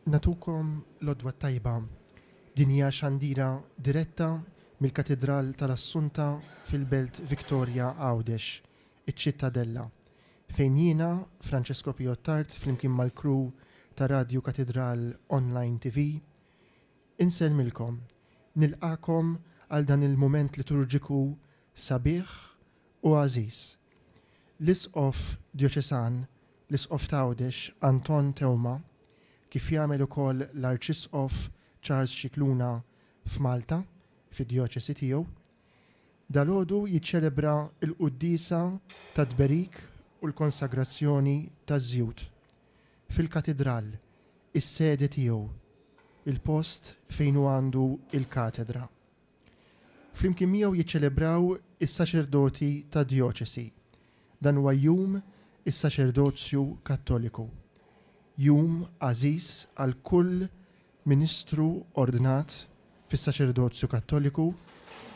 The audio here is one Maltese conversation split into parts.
Natukom l-odwa tajba. Din hija xandira diretta mill-Katedral tal-Assunta fil-Belt Victoria Għawdex, iċ-Ċittadella, fejn jiena, Francesco Piottart, flimkien mal-crew ta' Radio Katedral Online TV, inselmilkom, nilqakom għal dan il-moment liturġiku sabiħ u għażiż. L-Isqof Djoċesan, l-Isqof ta' Għawdex, Anton Tewma, kif jagħmel ukoll l-Arċisqof Charles Cicluna f'Malta, fid-djoċesi tiegħu, dalgħodu jiċċelebra l-qudiesa ta' tberik u l-konsagrazzjoni taż-żjud fil-katedral, is-sede tiegħu, il-post fejn hu għandu il-katedra. Flimkien miegħu jiċċelebraw is-saċerdoti tad-djoċesi. Dan huwa jum is-saċerdozzju Kattoliku. Jum għażiż għal kull ministru ordinat fis-saċerdozzju Kattoliku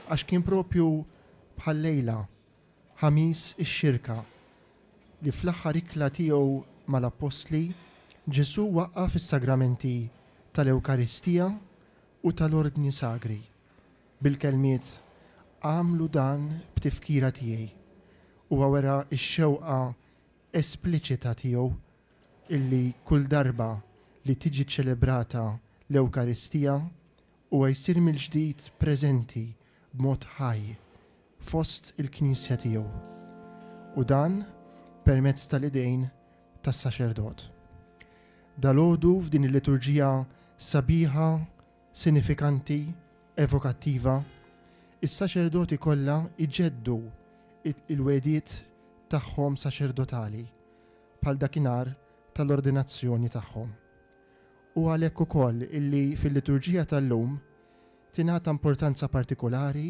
għax kien propju bħal lejla ħamis ix-xirka li fl-aħħar ikla tiegħu mal-Apostli Ġesu waqqaf is-sagramenti tal-Ewkaristija u tal-Ordni Sagri bil-kelmiet għamlu dan b'tifkira tiegħi u wara x-xewqa espliċita tiegħu illi kull darba li tiġi ċelebrata l-Ewkaristija u jsir mill-ġdid preżenti b'mod ħaj fost il-Knisja tiegħu. U dan permezz tal-idejn tas-saċerdot. Dalgħodu f'din il-liturġija sabiħa, sinifikanti, evokattiva, is-saċerdoti kollha iġeddu il-wedijiet tagħhom saċerdotali bħal dakinhar tal-ordinazzjoni tagħhom. U għalhekk ukoll illi fil-liturġija tal-lum tingħata importanza partikolari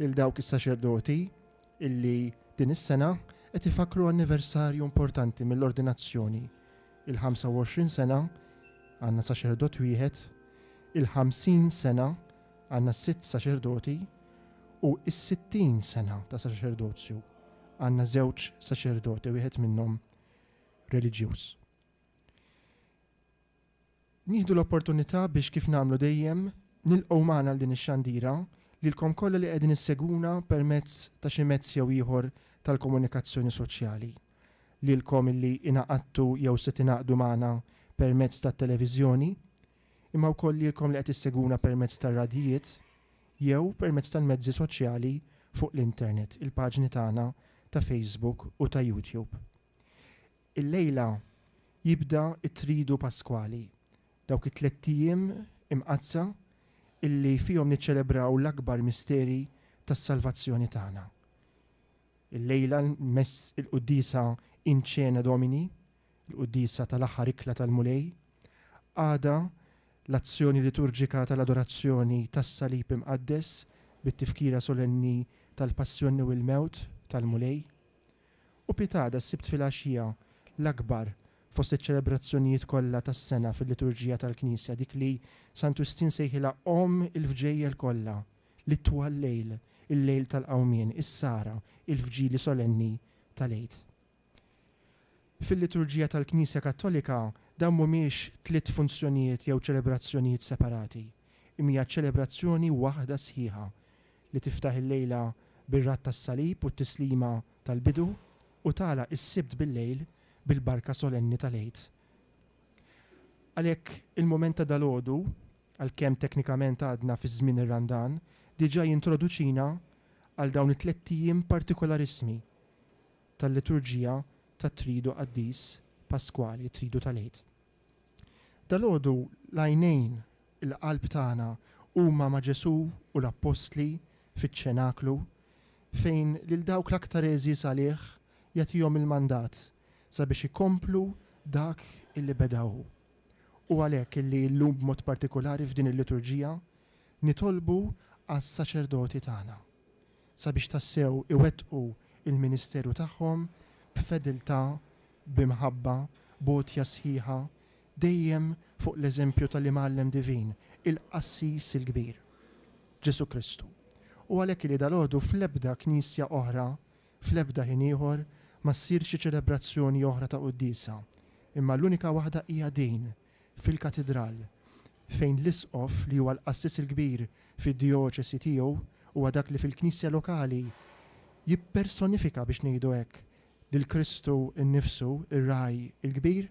lil dawk is-saċerdoti illi din is-sena qed ifakru anniversarju importanti mill-ordinazzjoni. Il-25 sena għandna saċerdot wieħed, il-50 sena għandna 6 saċerdoti u is-60 sena ta' saċerdozzju għandna 2 saċerdoti, wieħed minnhom reliġjuż. Nieħdu l-opportunità biex kif nagħmlu dejjem nilqgħu magħna għal din ix-xandira lilkom kollha li qegħdin issegwuna permezz ta' xi mezz jew ieħor tal-komunikazzjoni soċjali. Lilkom illi ingħaqadtu jew se tingħaqdu magħna permezz tat-televiżjoni, imma wkoll lilkom li qed issegwuna permezz tar-radijiet jew permezz tal-mezzi soċjali fuq l-internet, il-paġni tagħna ta' Facebook u ta' YouTube. Il-lejla jibda t-tridu Paskwali, dawk it-3 ijiem imqazza illi fihom niċċelebraw l-akbar misteri tas-salvazzjoni tagħna. Il-lejla mess il-qudiesa in cena Domini, il-qudiesa tal-aħħar ikla tal-mulej, għada l-azzjoni liturġika tal-adorazzjoni tas-salib imqaddes bit-tifkira solenni tal-passjoni u l-mewt tal-mulej, u pitada s-sibt fil-għaxija l-akbar fost iċ-ċelebrazzjonijiet kollha tas-sena fil-liturġija tal-Knisja, dik li Sant'Ustin sejħilha il-fġejjel kollha li twal lejl, il-lejl tal-qawmien, is-sara, il-fġili solenni tal-Eid. Fil-liturġija tal-Knisja Kattolika dawn mhumiex 3 funzjonijiet jew ċelebrazzjonijiet separati, imma ċelebrazzjoni waħda sħiħa li tiftaħ il-lejla bir-rat tas-salib u t-tislima tal-bidu u tagħlaq is-sibt bil-lejl bil-barka solenni tal-Eid. Għalhekk il-mument ta' dalgħodu, għalkemm teknikament għadna fi żmien ir-Randan, diġà jintroduċina għal dawn it-3 ijiem partikolarissimi tal-liturġija tat-tridu qaddis Paskwali, tridu tal-Eid. Dalgħodu l-għajnejn il-qalb tagħna huma ma' Ġesu u l-Apostli fiċ-ċenaklu fejn lil dawk l-aktar eżis għalih jagħtihom il-mandat sabiex ikomplu dak illi bedaw. U għalhekk illi llum b'mod partikolari f'din il-liturġija nitolbu għas-saċerdoti tagħna sabiex tassew iwettqu il-ministeru tagħhom b'fediltà, b'imħabba, b'għotja sħiħa, dejjem fuq l-eżempju tal-Imgħallem Divin, il-Qassis il-Kbir, Ġesu Kristu. U għalhekk li dalgħodu fl-ebda knisja oħra, fl-ebda ħin ieħor ma ssirx ċelebrazzjoni oħra ta' qudiesa, imma l-unika waħda hija din fil-katedral fejn l-isqof li huwa l-qassis il-kbir fid-dijoċesi tiegħu huwa dak li fil-Knisja lokali jippersonifika biex ngħidu hekk lil Kristu nnifsu ir-raj il-kbir,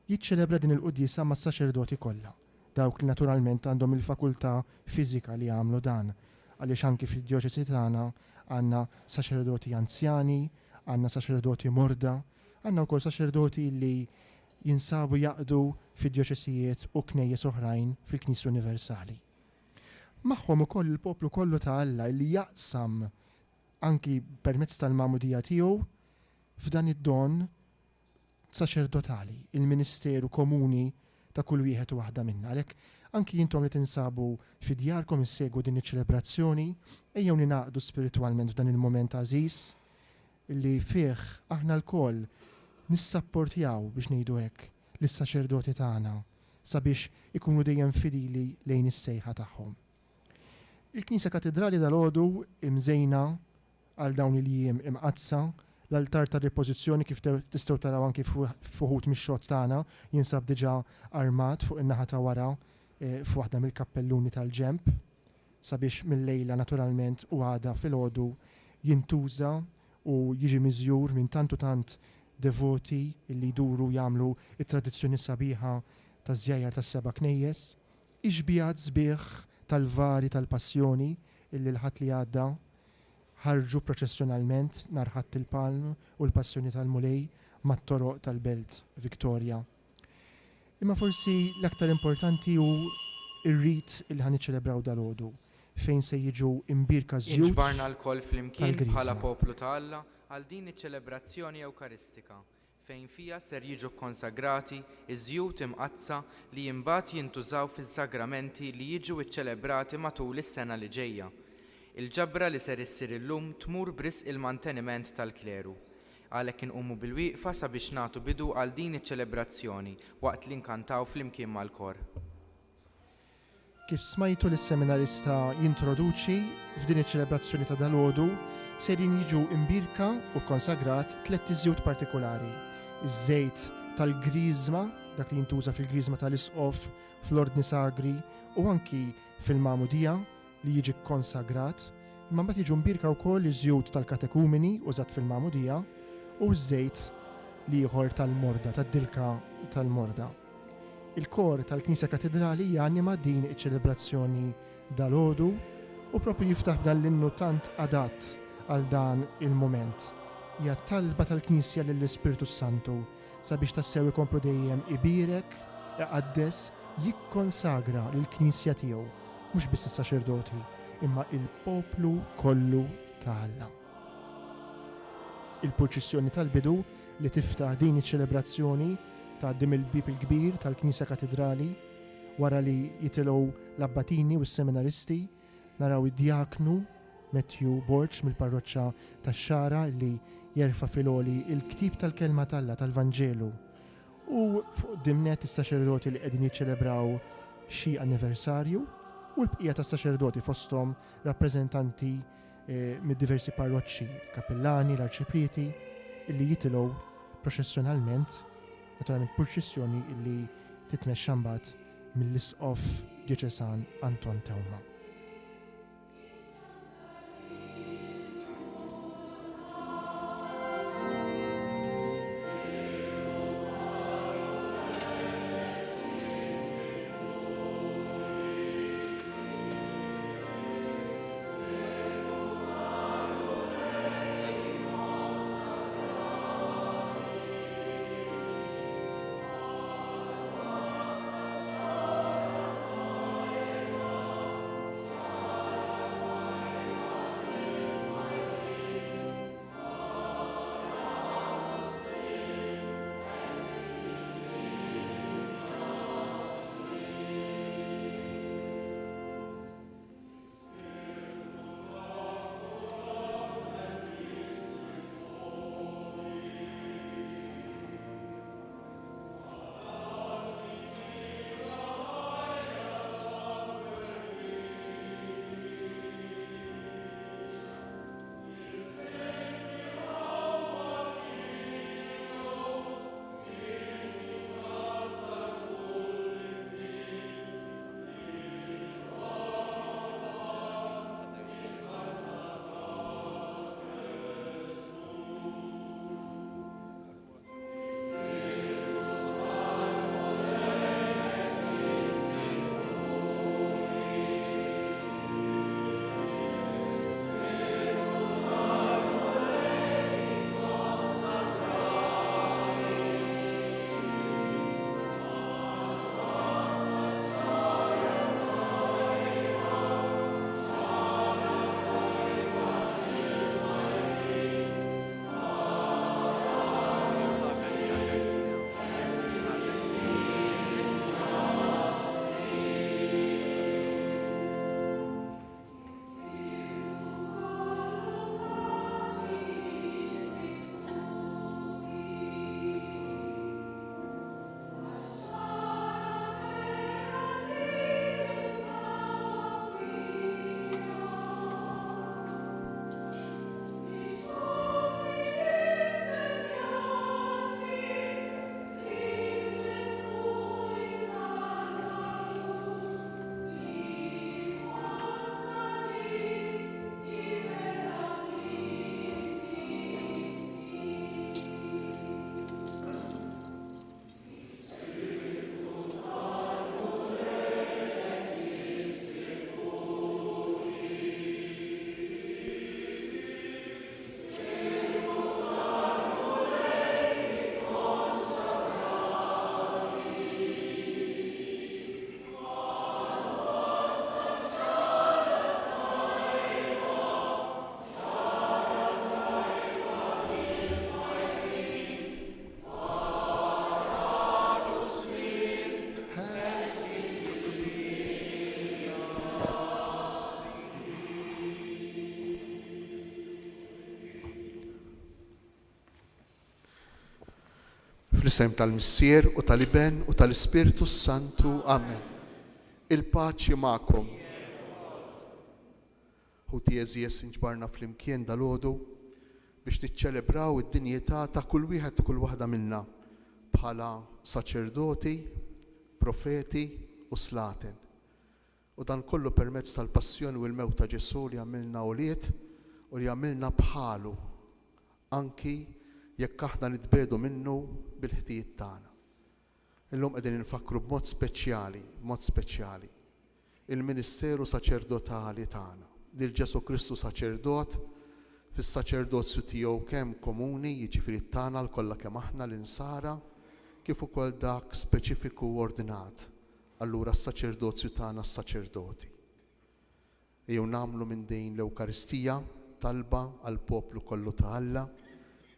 jiċċelebra din il-qudjiesa mas-saċerdoti kollha, dawk li naturalment għandhom il-fakultà fiżika li jagħmlu dan, għaliex anki fid-dijoċesi tagħna għandna saċerdoti anzjani, għandna saċerdoti morda, għandna wkoll saċerdoti li jinsabu jaqdu fid-dioċesijiet u knejjes oħrajn fil-Knisja Universali. Magħhom ukoll il-poplu kollu ta' Alla li jaqsam anki permezz tal-mamudija tiegħu f'dan id-don saċerdotali, il-ministeru komuni ta' kull wieħed u waħda minna. Għalhekk anki jintom li tinsabu fid-djarkom issegwu din iċ-ċelebrazzjoni, ejjew ninaqdu spiritwalment f'dan il-moment għażiż li fih aħna l-koll nissapportjaw biex ngħidu hekk lis-saċerdoti tagħna sabiex ikunu dejjem fidili lejn is-sejħa tagħhom. Il-Knisja Katedrali dal-għodu imżejna għal dawn il-jiem imqazza, l-altar ta' ripożizzjoni kif tistgħu taraw anki fuħut mix-xogħol tagħna jinsab diġà armat fuq in-naħa ta' wara f'waħda mill-kappelluni tal-ġemp sabiex mill-lejla naturalment u għada fil-għodu jintuża u jiġi miżjur minn tantu tant devoti illi jduru jagħmlu it-tradizzjoni sabiħa ta' żjajjar tas-seba' knejjes, iġbijat sbieħ tal-vari tal-passjoni illi l-ħadd li għadda ħarġu proċessjonalment nhar Ħadd il-Palm u l-Passjoni tal-Mulej mat-toroq tal-Belt Viktorja. Imma forsi l-aktar importanti hu ir-rit il ħan iċċelebraw dal-għodu fejn se jiġu imbirka żjud. Inġbarna l-koll flimkien bħala poplu ta' Alla għal din iċ-ċelebrazzjoni Ewkaristika fejn fija ser jiġu konsagrati iż-żjud imqazza li jimbagħad jintużaw fiż-sagramenti li jiġu iċċelebrati matul is-sena li ġejja. Il-ġabra li ser issir illum tmur b'risq il-manteniment tal-kleru. Għalhekk inqumu bil-wieqfa sabiex nagħtu bidu għal din iċ-ċelebrazzjoni waqt li nkantaw flimkien mal-kor. Kif smajtu lis-seminarista jintroduċi f'din iċ-ċelebrazzjoni ta' dalgħodu serin jiġu imbirka u konsagrat 3 iżjud partikolari. Iż-żejt tal-griżma, dak li jintuża fil-griżma tal-isqof, fl-ordni sagri u anki fil-mamudija li jiġi konsagrat, imma mbagħad jiġu mbirka wkoll iż-żjud tal-katekumeni użat fil-mamudija u ż-żejt li ieħor tal-morda, tad-dilka tal-morda. Il-kor tal-Knisja Katedrali janima din iċ-ċelebrazzjoni dal-għodu u propju jiftaħ b'dan l-innu tant adatt għal dan il-moment. Hija talba tal-Knisja lill-Ispiritu Santu sabiex tassew ikomplu dejjem ibirek, iqaddes, jikkonsagra lill-Knisja tiegħu, mhux biss is-saċerdoti, imma il-poplu kollu ta' Alla. Il-proċessjoni tal-bidu li tiftaħ din iċ-ċelebrazzjoni tgħaddim il-bib il-kbir tal-Knisja Katedrali wara li jitilgħu l-abbatini u s-seminaristi naraw id-djaknu Matthew Borch mill-parroċċa tax-Xara li jerfa' filgħoli il-ktib tal-kelma tal-Alla tal-Vanġelu u fuq dimnet is-saċerdoti li qegħdin jiċċelebraw xi anniversarju u l-bqija tas-saċerdoti fosthom rappreżentanti mid-diversi parroċċi, kappellani, l-arċiprieti illi jitilgħu proċessjonalment, naturalment proċessjoni illi titmexxa mbagħad mill-isqof Dioċesan Anton Tewma. Fl-isem tal-Missier u tal-Iben u tal-Ispiritu Santu. Amen. Il-paċi magħkom. Ħuti Eżies inġbarna fl-imkien dal-għodu biex niċċelebraw id-dinjità ta' kull wieħed u kull waħda minna bħala saċerdoti, profeti u slaten. U dan kollu permezz tal-passjoni u l-mewt ta' Ġesu li għamilna uliet u li għamilna bħalu anki jekk aħna nitbedu minnu bil-ħtijiet tagħna. Illum qegħdin infakru b'mod speċjali il-ministeru saċerdotali tagħna. Lil Ġesu Kristu saċerdot fis-saċerdozju tiegħu kemm komuni, jiġifieri tagħna l-kollha kemm aħna l-insara, kif ukoll dak speċifiku u ordinat. Allura s-saċerdozju tagħna s-saċerdoti. Ejjew nagħmlu minn din l-Ewkaristija talba għall poplu kollu ta' Alla,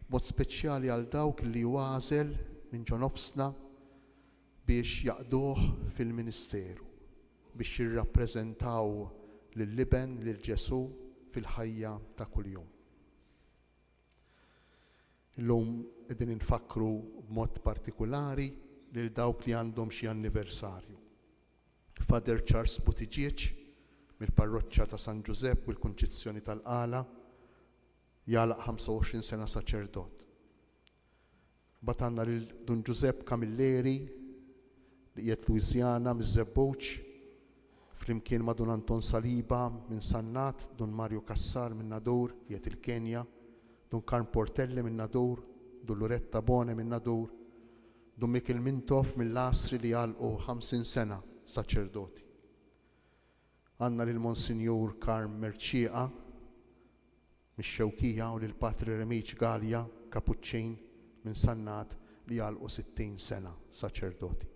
mod speċjali għal dawk li għażel minn ġo nofsna biex jaqduh fil-ministeru, biex jirrappreżentaw lill-Iben, lil Ġesu fil-ħajja ta' kuljum. Illum qegħdin infakru b'mod partikulari lil dawk li għandhom xi anniversarju. Father Charles Buttigieg mill-parroċċja ta' San Giuseppe u l-Kunċizzjoni tal-Qala jagħlaq 25 sena saċerdot. Mbagħad għandna lil Dun Giuseppe Camilleri li qiegħed Louisiana miż-Żebbuġ, flimkien ma' Dun Anton Saliba minn Sannat, Dun Mario Kassar minn Nadur qiegħed il-Kenja, Dun Karm Portelli minn Nadur, Dun Loretta Bone minn Nadur, Dun Mikil Mintoff mill-Lasri li għalqu 50 sena saċerdoti. Għandna lil Monsinjur Karm Merċieqa mix-Xewkija u lil Patri Remiġ Galja Kapuċċin minn Sannat li għalqu 60 sena saċerdoti.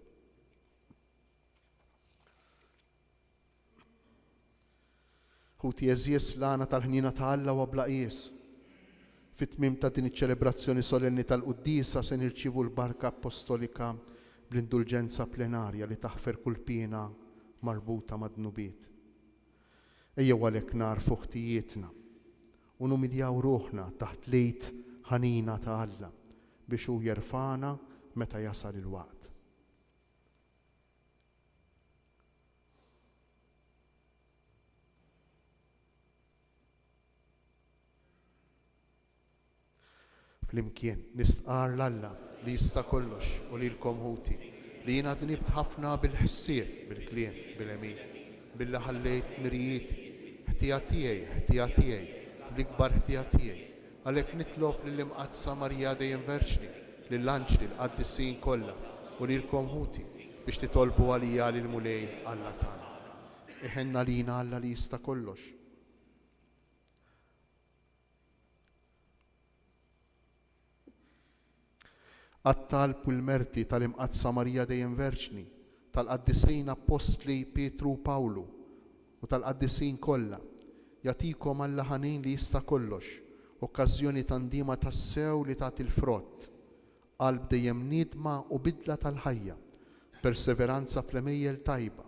Ħuti Eżies l-għana tal-ħnina ta' Alla wa bla qies. Fit-tmiem ta' din iċ-ċelebrazzjoni solenni tal-Qudiesa se nirċievu l-barka apostolika bl-indulġenza plenarja li taħfer kull piena marbuta mad-dnubiet. Ejjew għalhekk narfu ħtijietna u numiljaw ruħna taħt lejt ħanina ta' Alla biex hu jerfana meta jasal il-waqt. Flimkien nistqar l-Alla li jista' kollox u lilkom ħuti li jiena dnibt ħafna bil-ħsieb, bil-kliem, bil-emin, billi ħallejt mirijiet ħtija tiegħi l-ikbar ħtija tiegħi. Għalhekk nitlob lill-Imqadsa Marija Dejjem Verġni, lill-anġli, l-qaddisin kollha u lilkom ħuti biex titolbu għalija lil mulej Alla tagħna. Iħenna lina Alla li jista' kollox. Għat-talb u l-merti tal-Imqadsa Marija Dejjem Verġni, tal-qaddisejn Apostli Petru u Pawlu u tal-qaddisin kollha, jagħtikom Alla ħanin li jista' kollox, okkażjoni tandima tas-sew li tagħti l-frott, qalb dejjem niedma u bidla tal-ħajja, perseveranza fl-emejjel tajba,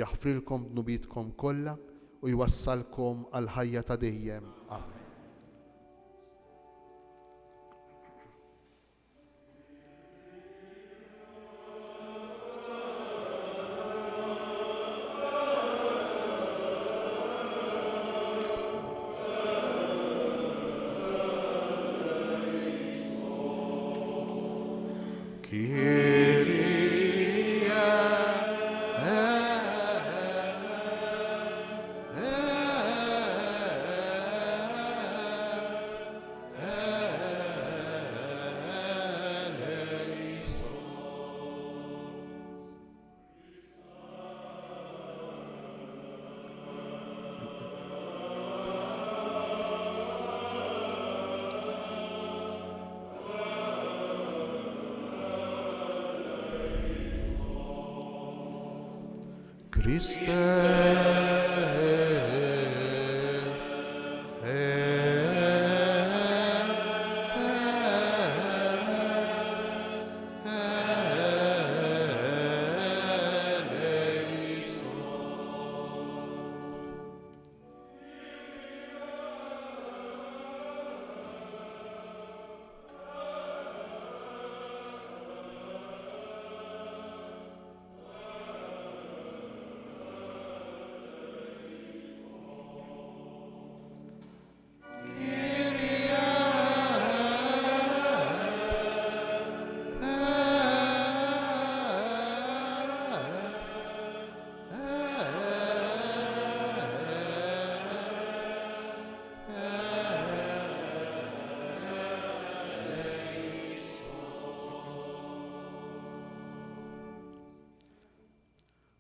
jaħfrilkom dnubitkom kollha u jwassalkom għal ħajja ta' dejjem. Amen.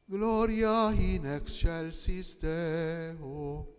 Gloria in excelsis Deo.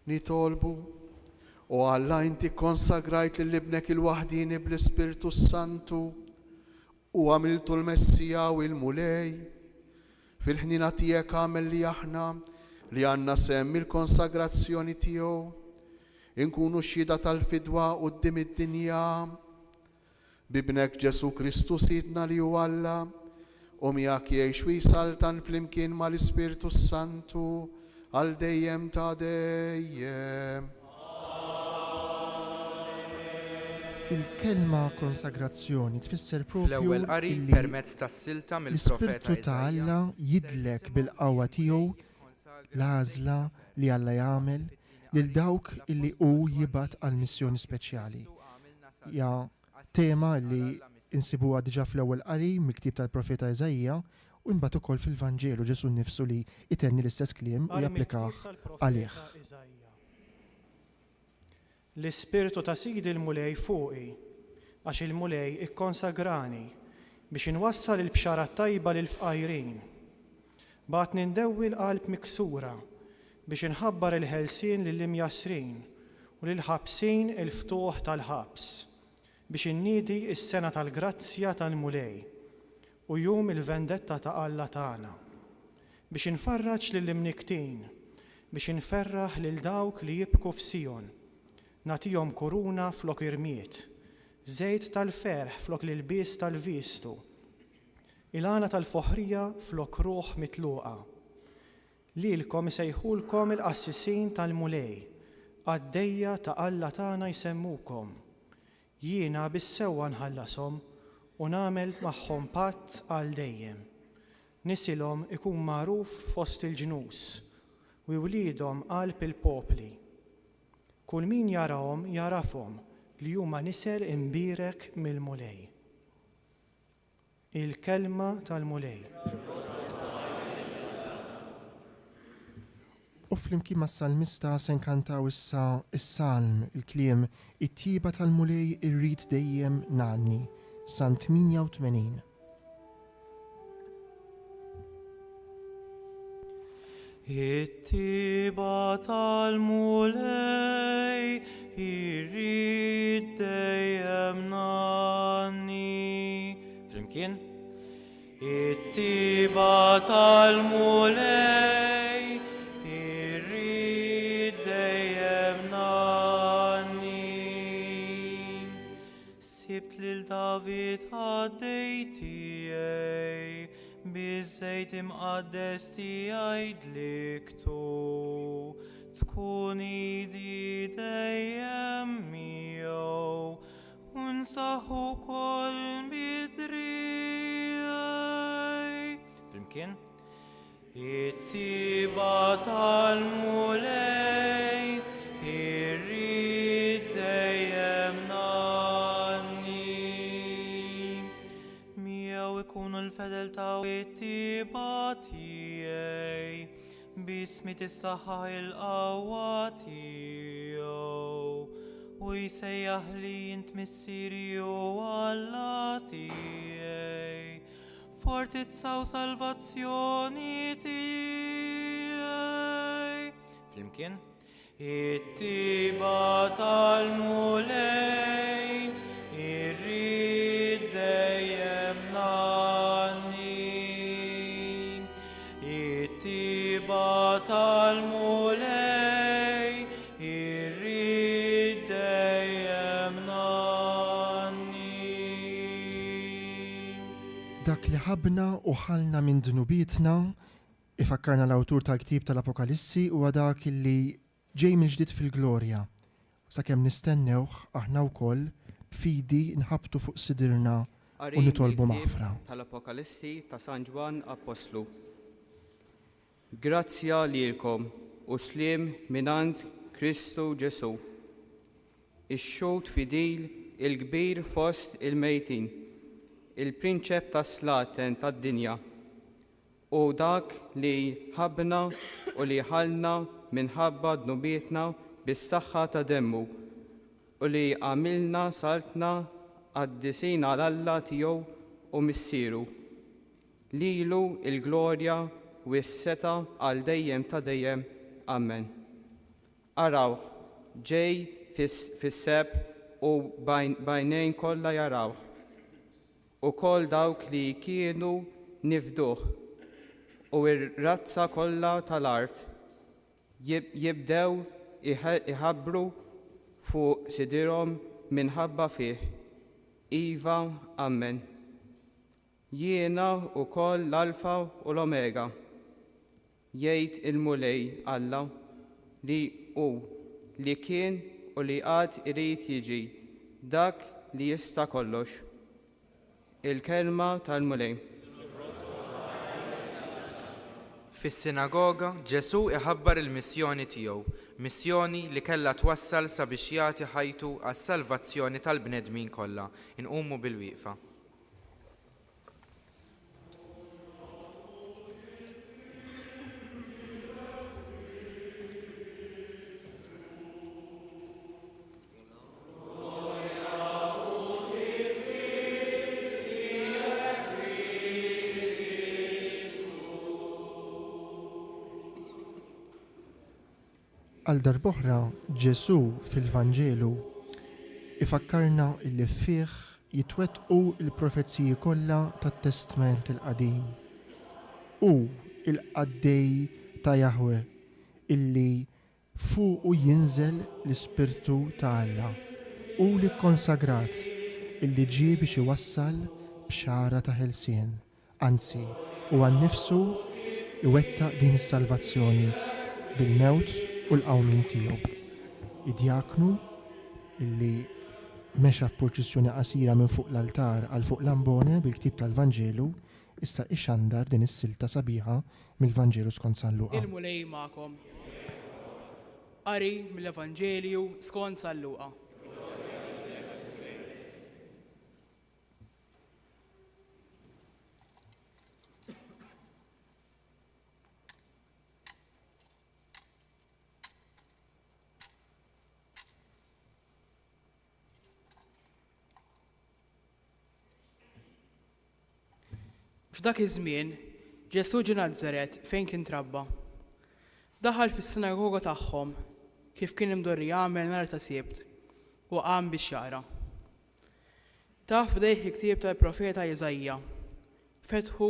Nitolbu, u Alla inti konsagrajt l-libnek il-wahdini bl-Ispirtu Santu u għamiltu l-Messija u il-Mulej. Fil-ħnina tiegħek għamel li aħna li għanna semmi l-konsagrazzjoni tiegħu inkunu xhieda tal-fidwa quddiem id-dinja bibnek Ġesu Kristu Sidna li hu Alla u miegħek jgħix u jsaltan flimkien mal-Ispirtu Santu għal dejjem ta' dejjem. Il-kelma konsagrazzjoni tfisser propju Fl-ewwel qari illi permezz tas-silta mill-profeta l-Ispirtu ta' Alla jidlek bil-qawwa tiegħu l-għażla li Alla jagħmel lil dawk illi hu jibgħat għal missjoni speċjali. Ja tema li insibuha diġà fl-ewwel qari mill-ktieb tal-profeta Eżajja u mbagħad ukoll fil-Vanġelu Ġesu nnifsu li jitenni l-istess kliem u japplikah għalih. L-Ispirtu ta' Sidi l-Mulej fuqi, għax il-Mulej ikkonsagrani biex inwassal il-bxara tajba lil-fqajrin. Bat nindewwi l-qalb miksura biex inħabbar il-ħelsien lill-imjasrin u lil-ħabsin il-ftuħ tal-ħabs biex innidi is-sena tal-grazzja tal-Mulej u jum il-vendetta ta' Alla tagħna biex infarraġ lill-imniktin, biex inferraħ lil dawk li jibku f'Sion, nagħtihom kuruna flok irmiet, żejt tal-ferħ flok l-ilbies tal-vistu, il-għana tal-foħrija flok ruħ mitluqa. Lilkom isejħulkom il-qassisin tal-Mulej, għaddejja ta' Alla tagħna jsemmukom. Jiena bis-sewwa nħallasom u nagħmel magħhom patt għal dejjem. Nisilhom ikun magħruf fost il-ġnus u wliedhom qalb il-popli. Kull min jarahom jarafhom li huma nisel imbirek mill-Mulej. il-kelma tal-mulej. U flimkien ma' salmista se nkantaw issa is-salm, il-kliem it-tiba tal-mulej irrid dejjem nanni, San 88. It-tiba tal-mulej irrid dejjem nanni. Flimkien? It-tiba tal-mulej irrid dejjem nanni. Sibt lil David ħaddej tiegħi biż-żejt imqaddes tiegħi dliktu, tkun idi dejjem miegħu u nsaħħu wkoll bidrijaj. Flimkien? It-tiba tal-mulej irrid dejjem nanni. Miegħu ikunu l-fedeltà u it-tiba tiegħi bismi tissaħħaħ il-qawwa tiegħu u jsejjaħ li int missieri u Alla tiegħi, fortizza u salvazzjoni tiegħi. Flimkien? It-tiba tal-mulej irrid dejjem nanni. It-tiba tal-mulej irrid dejjem nanni. Dak li ħabna u ħalna minn dnubietna, ifakkarna l-awtur tal-ktib tal-Apokalissi huwa dak li ġej minn ġdid fil-glorja. Sakemm nistennewh aħna wkoll b'fidi nħabtu fuq sidirna u nitolbu maħfra. Tal-Apokalissi ta' San Ġwan Apostlu. Grazzja lilkom u slim minant Kristu Ġesu. Ix-xut fidil il-kbir fost il-mejtin, il-prinċep tas-slaten tad-dinja u dak li ħabna u li ħalna minħabba dnubietna bis-saħħa ta' demmu u li għamilna saltna għaddisin għal Alla tiegħu u missieru. Lilu il-glorja u s-seta għal dejjem ta' dejjem. Amen. Arawh ġej fis-seb u bajnejn kollha jarawh u koll dawk li kienu nifduh u r-razza kollha tal-art jibdew iħabbru fuq sidirhom minħabba fih. Iva, Amen. Jiena wkoll l-Alfa u l-Omega, jgħid il-mulej Alla li li kien u li għad irid jiġi, dak li jista' kollox. Il-kelma tal-mulej. Fis-sinagoga Ġesu iħabbar il-missjoni tiegħu, missjoni li kellha twassal sabiex jagħti ħajtu għas-salvazzjoni tal-bnedmin kollha. Inqumu bil-wieqfa. Għal darboħra Ġesu fil-Vanġelu ifakkarna illi fih jitwettqu il-profezziji kollha tat-Testament il-Qadim. U il-qaddej ta' Jahwe illi fuqu jinżel l-Ispirtu ta' Alla u li konsagrat illi ġie biex iwassal bxara ta' ħelsien, anzi u għannifsu iwettaq din is-salvazzjoni bil-mewt u l-qawmin tiegħu. Id-diaknu illi mexa f'proċessjoni qasira minn fuq l-altar għal fuq l-ambone bil-ktib tal-Vanġelu issa ixandar din is-silta sabiħa mill-Vanġelu skont San Luqa. Il-mulej magħkom. Qari mill-Evanġelju skont San Luqa. F'dak iż-żmien, Ġesu ġie Nażaret fejn kien trabba. Daħal fis-sinagoga tagħhom kif kien imdorri jagħmel nhar ta' Sibt u qam biex jaqra. Taf f'dejh il-ktieb tal-profeta Iżajja, fetħu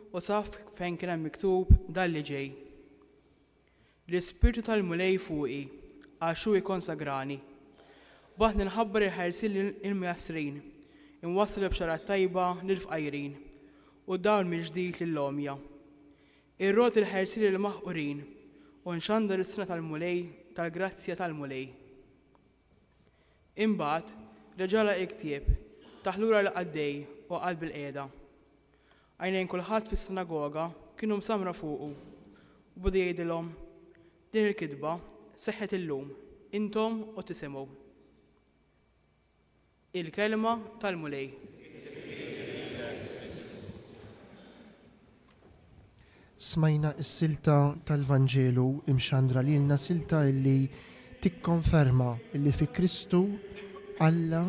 u saf fejn kien hemm miktub dan li ġej. L-Ispirtu tal-Mulej fuqi għax hu jikkonsagrani. Baħt ninħabbar il-ħarsin il-mjassrin, inwassal b'xarat tajba lil-fqajrin u dawn mill-ġdid lill-lomja. Irrot il-ħarsin il-maħqurin u nxandar is-sena tal-Mulej tal-grazzja tal-Mulej. Imbagħad reġala l-ktieb taħlura l-qaddej u qalb il-qiegħda. Għajnejn kulħadd fis-sinagoga kienu msamra fuqu u bdu jgħidilhom din il-kitba seħħet illum intom u tisimgħu. Il-kelma tal-Mulej. Smajna s-silta tal-Vanġelu imxandra lilna silta illi tikkonferma illi fi Kristu Alla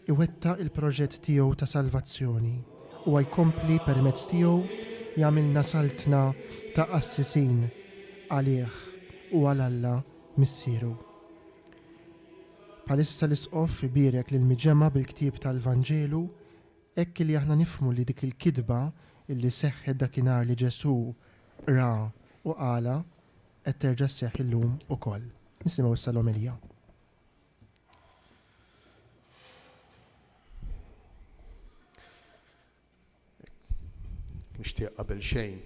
iwetta il-proġett tiegħu ta' salvazzjoni u jkompli permezz tiegħu jagħmilna saltna ta' assisin għalih u għal Alla missieru. Palissa l-isqof ibirek lil miġema bil-ktieb tal-Vanġelu hekk li aħna nifhmu li dik il-kidba illi seħħet dakinhar li Ġesu ra u qala qed terġa' sseħħ illum ukoll. Nisimgħu s-salomelija. Nixtieq qabel xejn,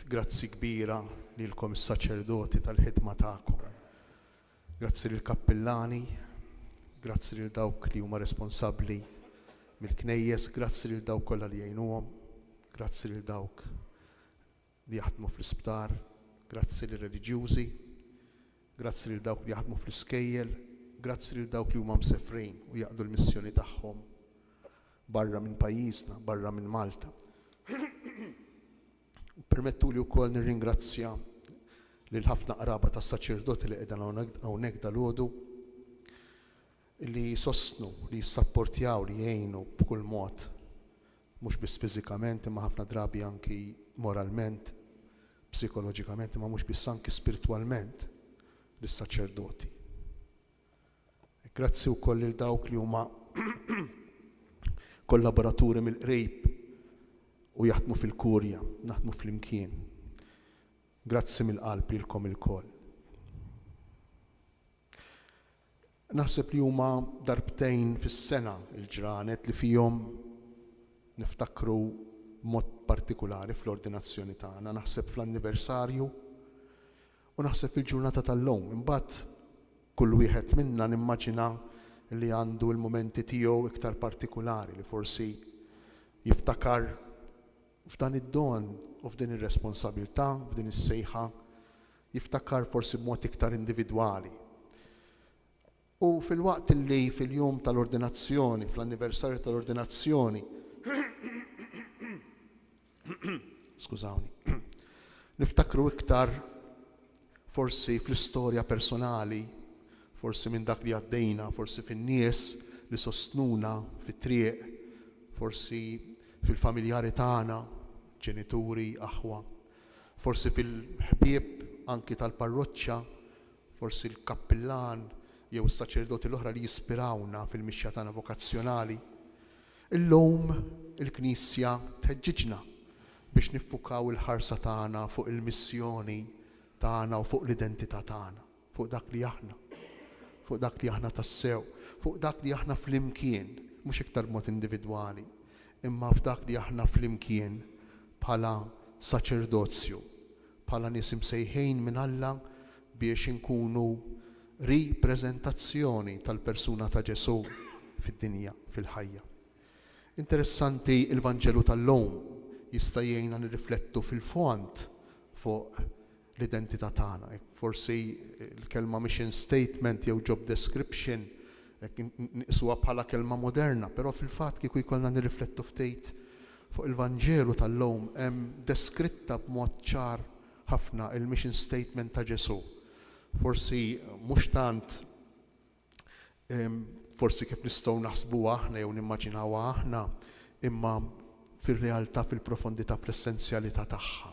grazzi kbira lilkom is-saċerdoti tal-ħidma tagħkom. Grazzi lill kappillani, grazzi lil dawk li huma responsabbli mill-knejjes, grazzi lil dawk kollha li jgħinuhom, grazzi lil dawk li jaħdmu fl-isptar, grazzi lil reliġjużi, grazzi lil dawk li jaħdmu fl-iskejjel, grazzi lil dawk li huma msefrin u jaqdu l-missjoni tagħhom barra minn pajjiżna, barra minn Malta. Permettuli wkoll nirringrazzja lil ħafna qraba tas-saċerdoti li qiegħda hawnhekk dalgħodu li jsostnu, li jissapportjaw, li jgħinu b'kull mod, mhux biss fiżikament imma ħafna drabi anki moralment, psikoloġikament, imma mhux biss anki spiritwalment lis-saċerdoti. Grazzi wkoll lil dawk li huma kollaboraturi mill-qrib u jaħdmu fil-kurja, naħdmu fl-imkien. Grazzi mill-qalb lilkom ilkoll. Naħseb li huma darbtejn fis-sena il-ġranet li fihom niftakru b'mod partikolari fl-ordinazzjoni tagħna, naħseb fl-anniversarju u naħseb fil-ġurnata tal-lum. Imbagħad kull wieħed minna nimmaġina li għandu l-momenti tiegħu iktar partikolari li forsi jiftakar f'dan id-don u f'din ir-responsabilità, f'din is-sejħa, jiftakar forsi b'mod iktar individwali. U fil-waqt li fil-jum tal-ordinazzjoni, fl-anniversarju tal-ordinazzjoni, skużawni, niftakru iktar forsi fl-istorja personali, forsi minn dak li għaddejna, forsi fin-nies li sostnuna fit-triq, forsi fil-familjari tagħna, ġenituri, aħwa, forsi fil-ħbieb anki tal-parroċċja, forsi l-kappillan jew is-saċerdoti l-oħra li jispirawna fil-mixja tagħna vokazzjonali. Illum il-Knisja tħeġġiġna biex niffukaw il-ħarsa tagħna fuq il-missjoni tagħna u fuq l-identità tagħna, fuq dak li aħna, fuq dak li aħna tassew, fuq dak li aħna flimkien, mhux iktar mod individwali, imma f'dak li aħna flimkien bħala saċerdozju, bħala nies imsejħejn minn Alla biex inkunu ripreżentazzjoni tal-persuna ta' Ġesu fid-dinja, fil-ħajja. Interessanti il-Vanġelu tal-lum jista' jgħinna nirriflettu fil-fond fuq l-identità tagħna. Forsi l-kelma mission statement jew job description nqisuha bħala kelma moderna, però fil-fatt kieku jkollna nirriflettu ftit fuq il-Vanġelu tal-lum hemm deskritta b'mod ċar ħafna il-mission statement ta' Ġesu. Forsi mhux tant forsi kif nistgħu naħsbuha aħna jew nimmaġinawha aħna, imma fir-realtà, fil-profondità, fl-essenzjalità tagħha.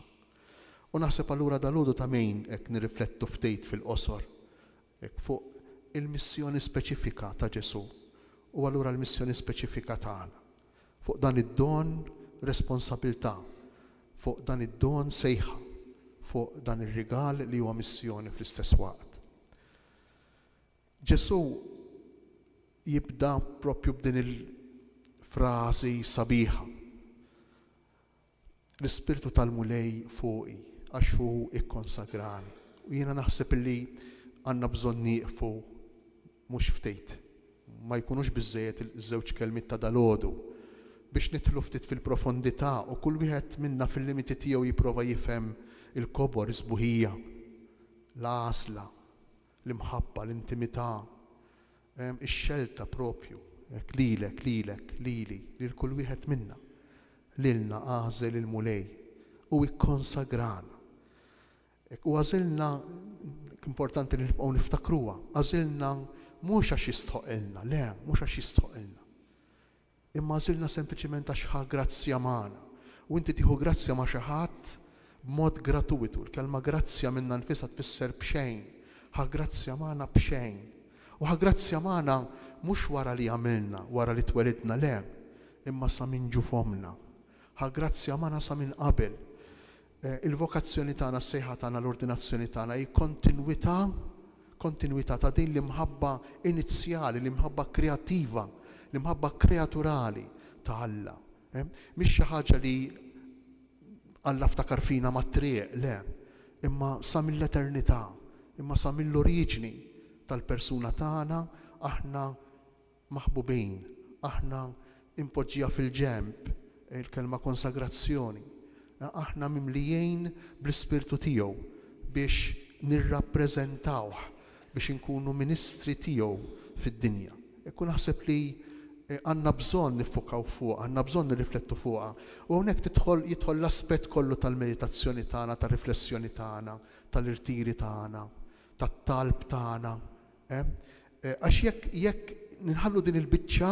U naħseb allura dal-għodu ta' min hekk nirriflettu ftit fil-qosor fuq il-missjoni speċifika ta' Ġesu. U allura l-missjoni speċifika tagħna fuq dan id-don responsabilità, fuq dan id-don sejħa, fuq dan ir-rigal li huwa missjoni fl-istess waqt. Ġesu jibda propju b'din il-frażi sabiħa. L-Ispirtu tal-mulej fuqi għax hu ikkonsagrani. U jiena naħseb li għandna bżonn nieqfu mhux ftit. Ma jkunux biżżejjed iż-żewġ kelmiet ta' dalgħodu biex nidħlu ftit fil-profondità u kull wieħed minna fil-limiti tiegħu jipprova jifhem il-kobor, is-sbuħija, l-għażla, l-imħabba, l-intimità, ix-xelta propju, lilek, lili, lil kull wieħed minna. Lilna għażel il-mulej u ikkonsagrana. U għażilna, importanti li nibqgħu niftakruha, għażilna mhux għax jistħoqilna, le, mhux għax jistħoqilna. Imma għażilna sempliċement għax ħa grazzja magħna. U inti tieħu grazzja ma' xi ħadd b'mod gratuitu. L-kelma grazzja minna nfisha tfisser b'xejn. Ħa grazzja magħna b'xejn. U ħa grazzja magħna mhux wara li għamilna, wara li twelidna, le, imma sa minn ġufomna. Ħa grazzja magħna sa minn qabel. Il-vokazzjoni tagħna, s-sejħa tagħna, l-ordinazzjoni tagħna hi kontinwità ta' din l-imħabba inizjali, l-imħabba kreattiva, l-imħabba kreaturali ta' Alla. Mhix xi ħaġa li Alla ftakar fina mat-triq, le, imma sa mill-eternità, imma sa mill-oriġni tal-persuna tagħna aħna maħbubin, aħna impoġġija fil-ġemb, il-kelma konsagrazzjoni. Aħna mimlijin bl-Ispirtu tiegħu biex nirrappreżentawh, biex inkunu ministri tiegħu fid-dinja. Ekku naħseb li għandna bżonn niffokaw fuqha, għandna bżonn nirriflettu fuqha. U hawnhekk jidħol l-aspett kollu tal-meditazzjoni tagħna, tar-riflessjoni tagħna, tal-irtiri tagħna, tat-talb tagħna. Għax jekk ninħallu din il-biċċa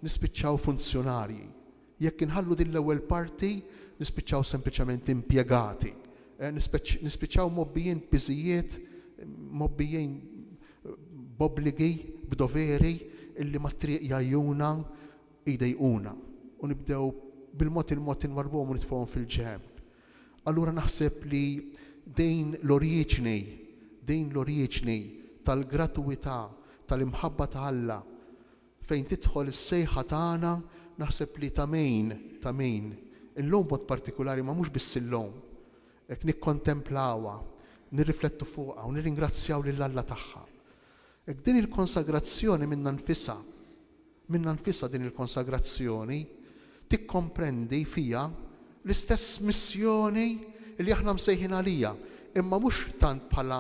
nispiċċaw funzjonarji. Jekk inħallu din l-ewwel parti nispiċċaw sempliċement impjegati. Nispiċċaw mobbijin biżijiet, mobbijin b'obbligi, b'doveri illi mat-triq jajjuna jdejquna. U nibdew bil-mod inwarbuhom u nitfgħuhom fil-ġemb. Allura naħseb li din l-oriġni tal-gratuità, tal-imħabba ta' Alla fejn tidħol is-sejħa tagħna, naħseb li ta' min, illum mod partikolari ma mhux biss illum, hekk nikkontemplawha, nirriflettu fuqha u nirringrazzjaw lil Alla tagħha. Hekk din il-konsagrazzjoni minna nfisha din il-konsagrazzjoni tikkomprendi fija l-istess missjoni li aħna msejħin għalija, imma mhux tant bħala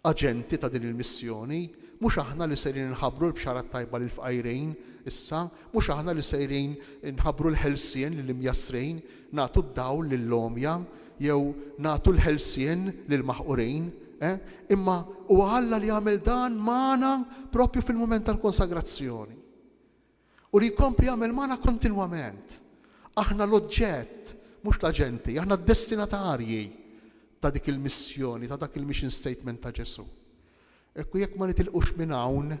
aġenti ta' din il-missjoni, mhux aħna li sejrin nħabbru l-bxarat tajba lil fqajrejn issa, mhux aħna li sejrin nħabbru l-ħelsien lil imjasrejn, nagħtu d-dawl lill-lomja jew nagħtu l-ħelsien lil maħqurejn, imma huwa Alla li jagħmel dan magħna propju fil-mument tal-konsagrazzjoni. U li jkompli jagħmel magħna kontinwament. Aħna l-oġġett, mhux l-aġenti, aħna d-destinatarji ta' dik il-missjoni, ta' dak il-mission statement ta' Ġesu. Ekku jekk ma nitilqux minn hawn,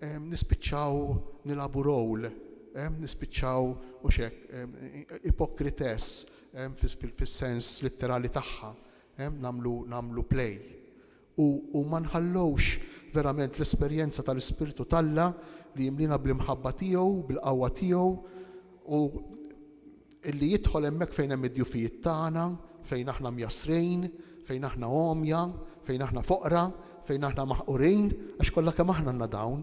nispiċċaw nilabu rol, nispiċċaw u xek ipokritess fis-sens litterali tagħha, namlu play. U ma nħallowx verament l-esperjenza tal-Ispirtu Alla li jimlina bl-imħabba tiegħu, bil-qawwa tiegħu u illi jidħol hemmhekk fejn hemm id-djufijiet tagħna, fejn aħna mjasrejn, fejn aħna għomja, fejn aħna foqra, fejn aħna maħqurejn, għax kollha kemm aħna għandna dawn,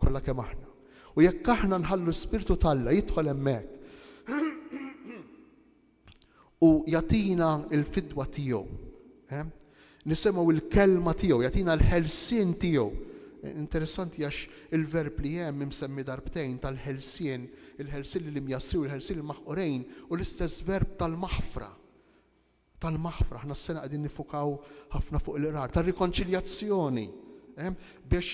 kollha kemm aħna. U jekk aħna nħallu l-Ispirtu Alla jidħol hemmhekk u jagħtina l-fidwa tiegħu, nisimgħu il-kelma tiegħu, jagħtina l-ħelsien tiegħu. Interessanti għax il-verb li hemm imsemmi darbtejn tal-ħelsien, il-ħelsien li mjassru, il-ħelsien li maħqurejn u l-istess verb tal-maħfra. Ħna s-sena qegħdin nifukaw ħafna fuq il-qrar tar-rikonċiljazzjoni, biex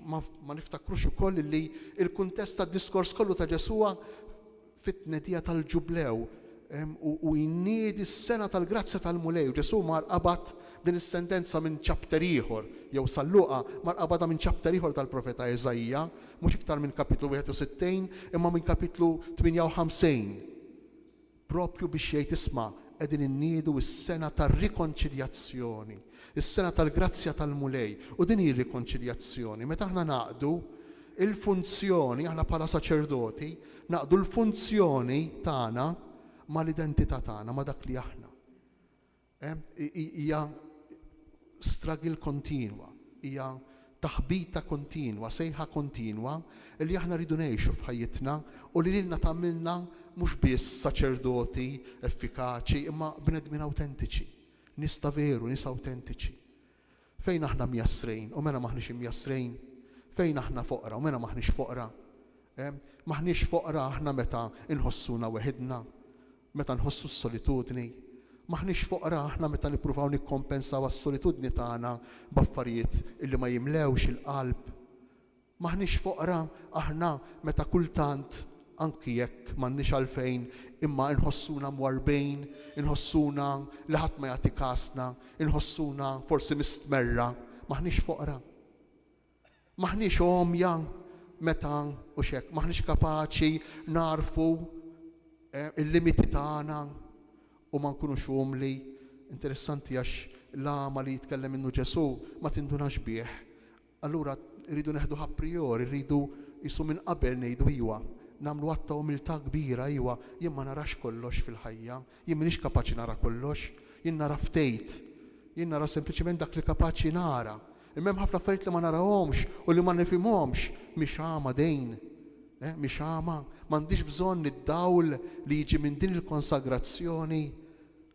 ma niftakrux ukoll li il-kuntest tad-diskors kollu ta' Ġesuwa fit-tnedija tal-ġublew u jniedi s-sena tal-grazzja tal-mulej. U Ġesu mar qabat din is-sentenza minn ċapter ieħor, jew sal-Luqa mar qabadha minn ċapter ieħor tal-profeta Eżajja, mhux iktar minn kapitlu 61 imma minn kapitlu 58. Propju biex jgħid isma' qegħdin inniedu s-sena tar-rikonċiljazzjoni, is-sena tal-grazzja tal-mulej. U din hi r-rikonċiljazzjoni. Meta aħna naqdu il-funzjoni, aħna bħala saċerdoti, naqdu l-funzjoni tagħna mal-identità tagħna, ma' dak li aħna. Hija struggle kontinwa, hija taħbita kontinwa, sejħa kontinwa li aħna rridu ngħixu f'ħajjitna u li lilna tagħmilna mhux biss saċerdoti effikaċi imma bnedmin awtentiċi, nies ta' veru, nies awtentiċi. Fejn aħna mjassrejn u mela maħniex imjassrejn, fejn aħna foqra u mela maħniex foqra. Maħniex foqra aħna meta inħossuna weħidna, meta nħossu s-solitudni. Maħniex foqra aħna meta nippruvaw nikkompensaw għas-solitudni tagħna b'affarijiet illi ma jimlewx il-qalb. Maħniex foqra aħna meta kultant anki jekk m'għandniex għalfejn imma inħossuna mwarbejn, inħossuna li ħadd ma jagħti kasna, inħossuna forsi mistmerra. Maħniex foqra. Maħniex omja meta u xek, maħniex kapaċi narfu il-limiti tagħna u ma nkunux umli. Interessanti għax l-ama li jitkellem minnu Ġesu ma tindunax bih. Allura rridu neħdu a priori, rridu jisu minn qabel ngħidu iwa, nagħmlu għatta umiltà kbira iwa, jien ma narax kollox fil-ħajja, jien m'iniex kapaċi nara kollox, jien nara ftejt, jien nara sempliċement dak li kapaċi nara. Imma ħafna affarijiet li ma narawhomx u li ma nifhimhomx mhix għama dejn. Mhix għama, m'għandix bżonn id-dawl li jiġi minn din il-konsagrazzjoni.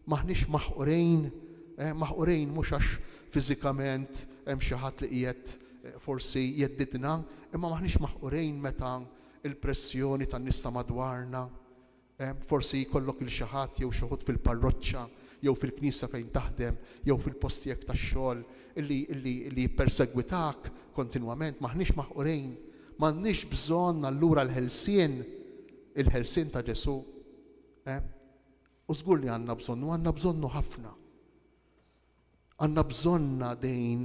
Maħniex maħqurejn, maħqurejn mhux għax fiżikament hemm xi ħadd li qiegħed forsi jeddidna, imma maħniex maħqurejn meta il-pressjoni tan-nies ta' madwarna. Forsi jkollok il xi ħadd jew xi ħadd fil-parroċċa, jew fil-knisja fejn taħdem, jew fil-postijek tax-xogħol illi jippersegwitak kontinwament. Maħniex maħqurejn, m'għandniex bżonn allura il-ħelsien ta' Ġesu. U żgur li għandna bżonnu, għandna bżonnu ħafna. Għandna bżonna dejn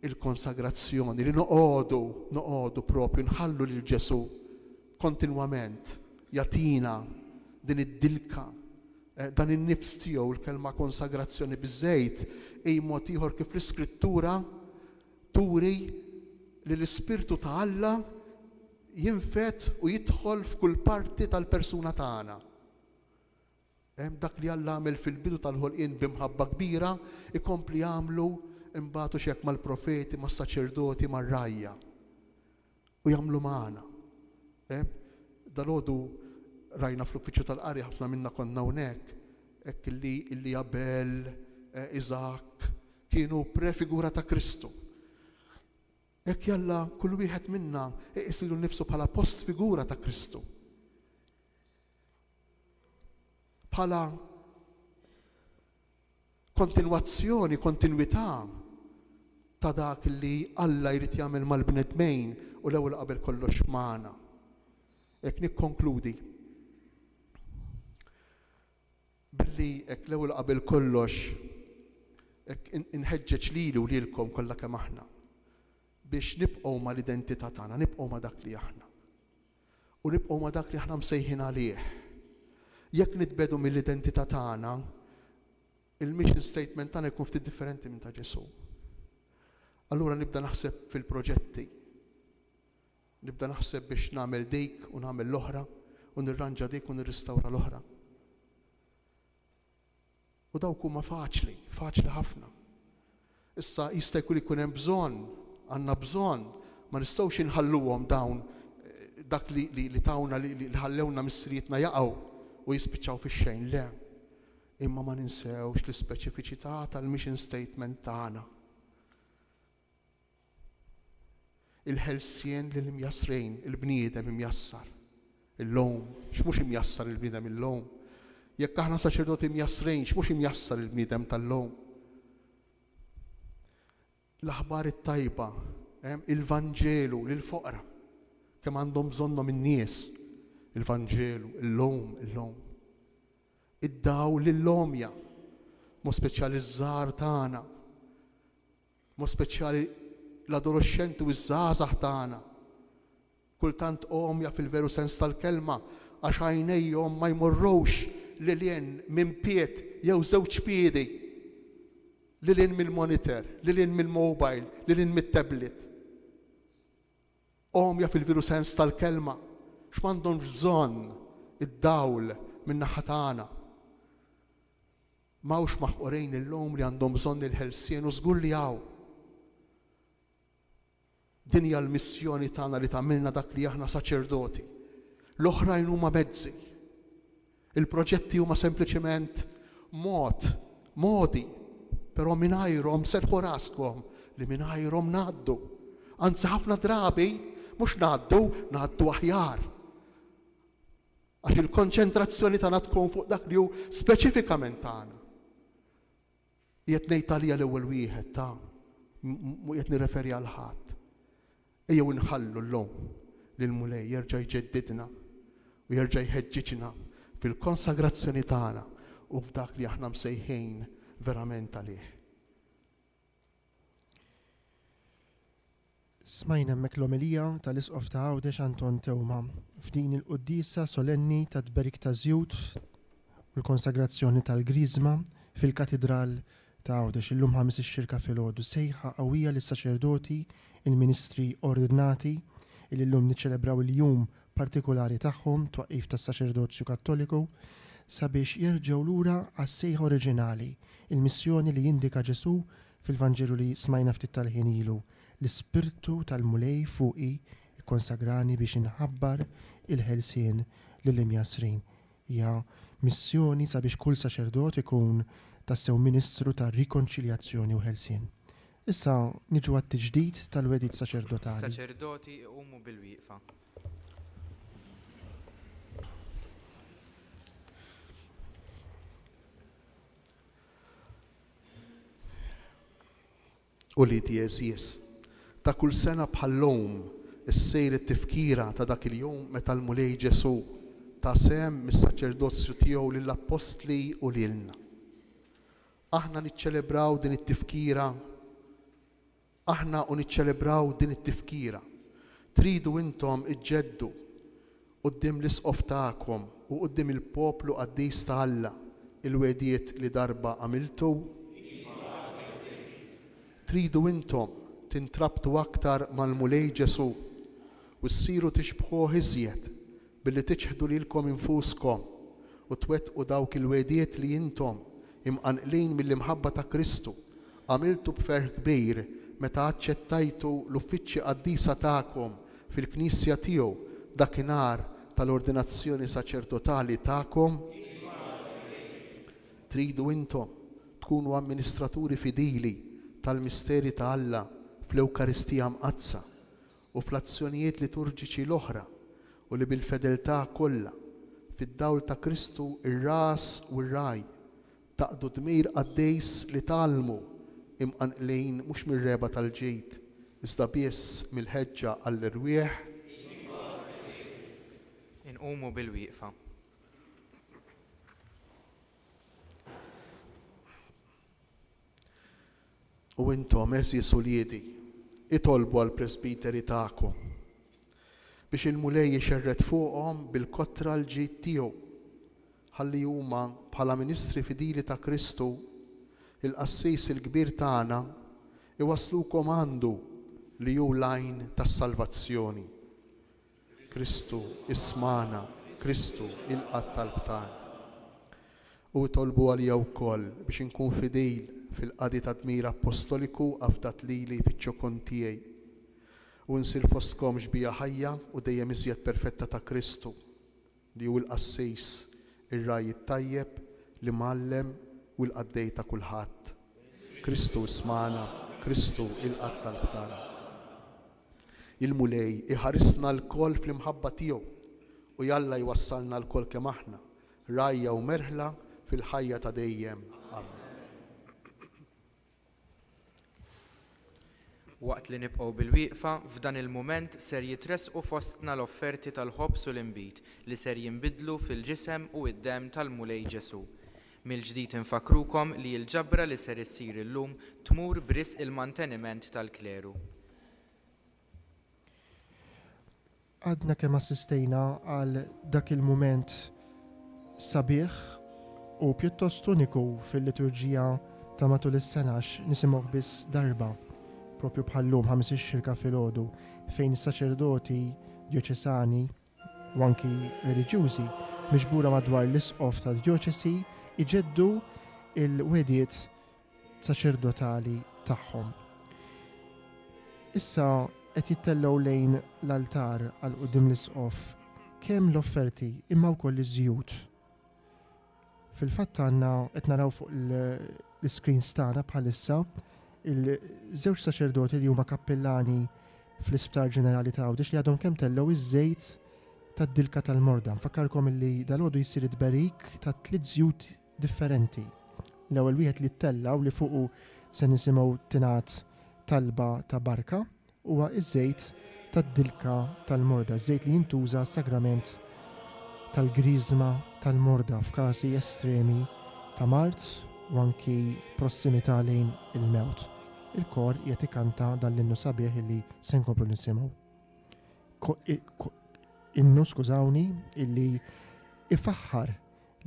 il-konsagrazzjoni li noqogħdu propju nħallu lil Ġesu kontinwament jatina din id-dilka, dan in-nifs tiegħu l-kelma konsagrazzjoni biż-żejt mod ieħor kif l-Iskrittura turi li l-Ispirtu ta' Alla jinfet u jidħol f'kull parti tal-persuna tagħna. Dak li Alla għamel fil-bidu tal-ħolqien b'imħabba kbira ikompli jagħmlu imbagħad x'hekk mal-profeti, mas-saċerdoti, mar-rajja. U jagħmlu magħna. Dalgħodu rajna fl-uffiċċju tal-qari ħafna minna konna hawnhekk, hekk illi Abel, Iżak kienu prefigura ta' Kristu. Hekk Alla kull wieħed minna iqislu nnifsu bħala postfigura ta' Kristu. Bħala kontinwità ta' dak li Alla jrid jagħmel mal-bnedmejn u l-ewwel qabel kollox magħna. Hekk nikkonkludi billi hekk l-ewwel qabel kollox hekk inħeġġeġ lili u lilkom kollha kemm aħna biex nibqgħu mal-identità tagħna, nibqgħu ma' dak li aħna. U nibqgħu ma' dak li aħna msejħin għalih. Jekk nitbedu mill-identità tagħna, il-mission statement tagħna jkun ftit differenti minn ta' Ġesu. Allura nibda naħseb fil-proġetti. Nibda naħseb biex nagħmel dik u nagħmel l-oħra u nirranġa dik u nirristawra l-oħra. U dawk huma faċli ħafna. Issa jista' jkun hemm bżonn, għandna bżonn, ma nistgħux inħalluhom dawn dak li tawna li ħallewna mis-srietna jaqgħu u jispiċċaw fix-xejn, le. Imma ma ninsewx l-ispeċifiċità tal-mission statement tagħna. Il-ħelsien lil imjassrejn, il-bniedem imjassar. Il-lowm, x'mhux imjassar il-bniedem il-lowm. Jekk aħna saċerdoti imjassrejn, x'mhux imjassar il-bniedem tal-lowm. L-aħbar it-tajba, il-Vanġelu lil-foqra kemm għandhom bżonnhom in-nies. il-Vanġelu, il-lom. Id-daw lill-lomja, mo speċjali ż-żgħar tagħna, mo speċjali l-adolescenti u ż-żgħażagħ tagħna. Kultant omja fil-veru sens tal-kelma għax għajnejhom ma jmorrux lilien minn pied jew żewġ piedi, lilien mill-monitor, lilien mill-mobile, lilien mit-tablet. Omja fil-veru sens tal-kelma x'm'għandhomx bżonn id-dawl min-naħa tagħna. M'hawnx maħqorejn illum li għandhom bżonn il-ħelsien u żgur li hawn. Din hija l-missjoni tagħna li tagħmilna dak li aħna saċerdoti. L-oħrajn huma mezzi. Il-proġetti huma sempliċement modi, però mingħajrhom serħu raskom li mingħajrhom ngħaddu. Anzi ħafna drabi mhux ngħaddu aħjar. Għax il-konċentrazzjoni tagħna tkun fuq dak li hu speċifikament tagħna. Qiegħed ngħid għalija l-ewwel wieħed qiegħed nirreferi għal ħadd. Ejjew inħallu llum lil Mulej jerġa' jġeddidna u jerġa' jħeġġiġna fil-konsagrazzjoni tagħna u f'dak li aħna msejħin verament għalih. Smajna hemmhekk l-omelija tal-Isqof ta' Għawdex Anton Tewma f'din il-qudiesa solenni ta' tberik ta' żjud u l-konsagrazzjoni tal-Griżma fil-Katedral ta' Għawdex illum ħames ix-xirka filgħodu sejħa qawwija lis-saċerdoti il-ministri ordinati li llum niċċelebraw il-jum partikolari tagħhom twaqqif tas-saċerdozju Kattoliku sabiex jerġgħu lura għas-sejħa oriġinali, il-missjoni li jindika Ġesu fil-Vanġelu li smajna ftit tal-ħin ilu, l-ispirtu tal-Mulej fuqi ikkonsagrani biex inħabbar il-ħelsien lill-imjasrin. Hija missjoni sabiex kull saċerdot ikun tassew ministru tar-rikonċiljazzjoni u ħelsien. Issa niġu għat-tiġdid tal-wedit saċerdotali. Saċerdoti iqumu bil-wieqfa. U li jeżies ta' kull sena bħall-lum issejr it-tifkira ta' dak il-jum meta l-Mulej Ġesu ta' sem mis-saċerdozzju tiegħu lill-Apostli u lilna. Aħna niċċelebraw din it-tifkira. Aħna u niċċelebraw din it-tifkira. Tridu intom iġġeddu quddiem l-Isqof tagħkom u quddiem il-poplu qaddis ta' Alla il-wedijiet li darba għamiltu. Tridu intom tintrabtu aktar mal-Mulej Ġesu u ssiru tixbħuh iżjed billi tiċħdu lilkom infuskom u twettqu dawk il-wedijiet li intom imqanqlin mill-imħabba ta' Kristu għamiltu b'ferħ kbir meta aċċettajtu l-uffiċċji qaddisa tagħkom fil-Knisja tiegħu dakinhar tal-ordinazzjoni saċerdotali tagħkom. Tridu intom tkunu amministraturi fidili tal-misteri ta' Alla fl-Ewkaristija mqazza u fl-azzjonijiet liturġiċi l-oħra u li bil-fedeltà kollha fid-dawl ta' Kristu ir-ras u r-raj taqdu dmir qaddejs li tgħallmu imqanqlin mhux mir-reba tal-ġid iżda biss mill-ħeġġa għall-irwieħ. Inqumu bil-wieqfa. U intom eżis u liedi itolbu għall-presbiteri tagħkom biex il-Mulej jixerred fuqhom bil-kottra l-ġid tiegħu ħalli huma bħala ministri fidili ta' Kristu il-qassis il-kbir tagħna iwasslukom għandu li hu lajn tas-salvazzjoni. Kristu ismana, Kristu il-qatt tal-btan. U tolbu għalija wkoll biex inkun fidil fil-qadi ta' dmir apostoliku afdat lili fiċ-ċokon tiegħi u nsir fostkom xbija ħajja u dejjem iżjed perfetta ta' Kristu li hu l-qassis ir-raj it-tajjeb li mallem u l-qaddej ta' kulħadd. Kristu ismana, Kristu il-qatt tal-btan. Il-Mulej iħarisna l-koll fl-imħabba tiegħu u jalla jwassalna l-koll kemm aħna rajja u merħla fil-ħajja ta' dejjem. Amen. Waqt li nibqgħu bil-wieqfa, f'dan il-mument ser jitresqu fostna l-offerti tal-ħobs u l-inbit li ser jinbidlu fil-ġisem u id-dem tal-Mulej Ġesu. Mill-ġdid infakrukom li l-ġabra li ser issir illum tmur b'risq il-manteniment tal-kleru. Għadna kemm assistejna għal dak il-mument sabiħ u pjuttost uniku fil-liturġija ta' matul is-senax nisimgħu biss darba, propju bħallum 5 xirka filgħodu fejn is-saċerdoti djoċesani u anki reliġjużi miġbura madwar l-isqof tad-djoċesi iġeddu il-wedijiet saċerdotali tagħhom. Issa qed jittellgħu lejn l-altar għal quddiem l-isqof kemm l-offerti imma wkoll iż-żjud. Fil-fatt għandna qed naraw fuq l-screens tagħna bħalissa il-żewġ saċerdoti li huma kappellani fl-Isptar Ġenerali ta' Għawdex li għadhom kemm tellgħu iż-żejt tad-dilka tal-morda. Nfakkarkom illi dalgħodu jsir it-berik ta' 3 żjud differenti. L-ewwel wieħed li ttellgħu li fuqu se nisimgħu tingħat talba ta' barka huwa iż-żejt tad-dilka tal-morda, żejt li jintuża sagrament tal-griżma tal-morda f'każi estremi ta' mart u anki prossimità lejn il-mewt. Il-kor qiegħed ikanta dal-innu sabiħ illi se nkomplu nisimgħu. Innu skużawni illi ifaħħar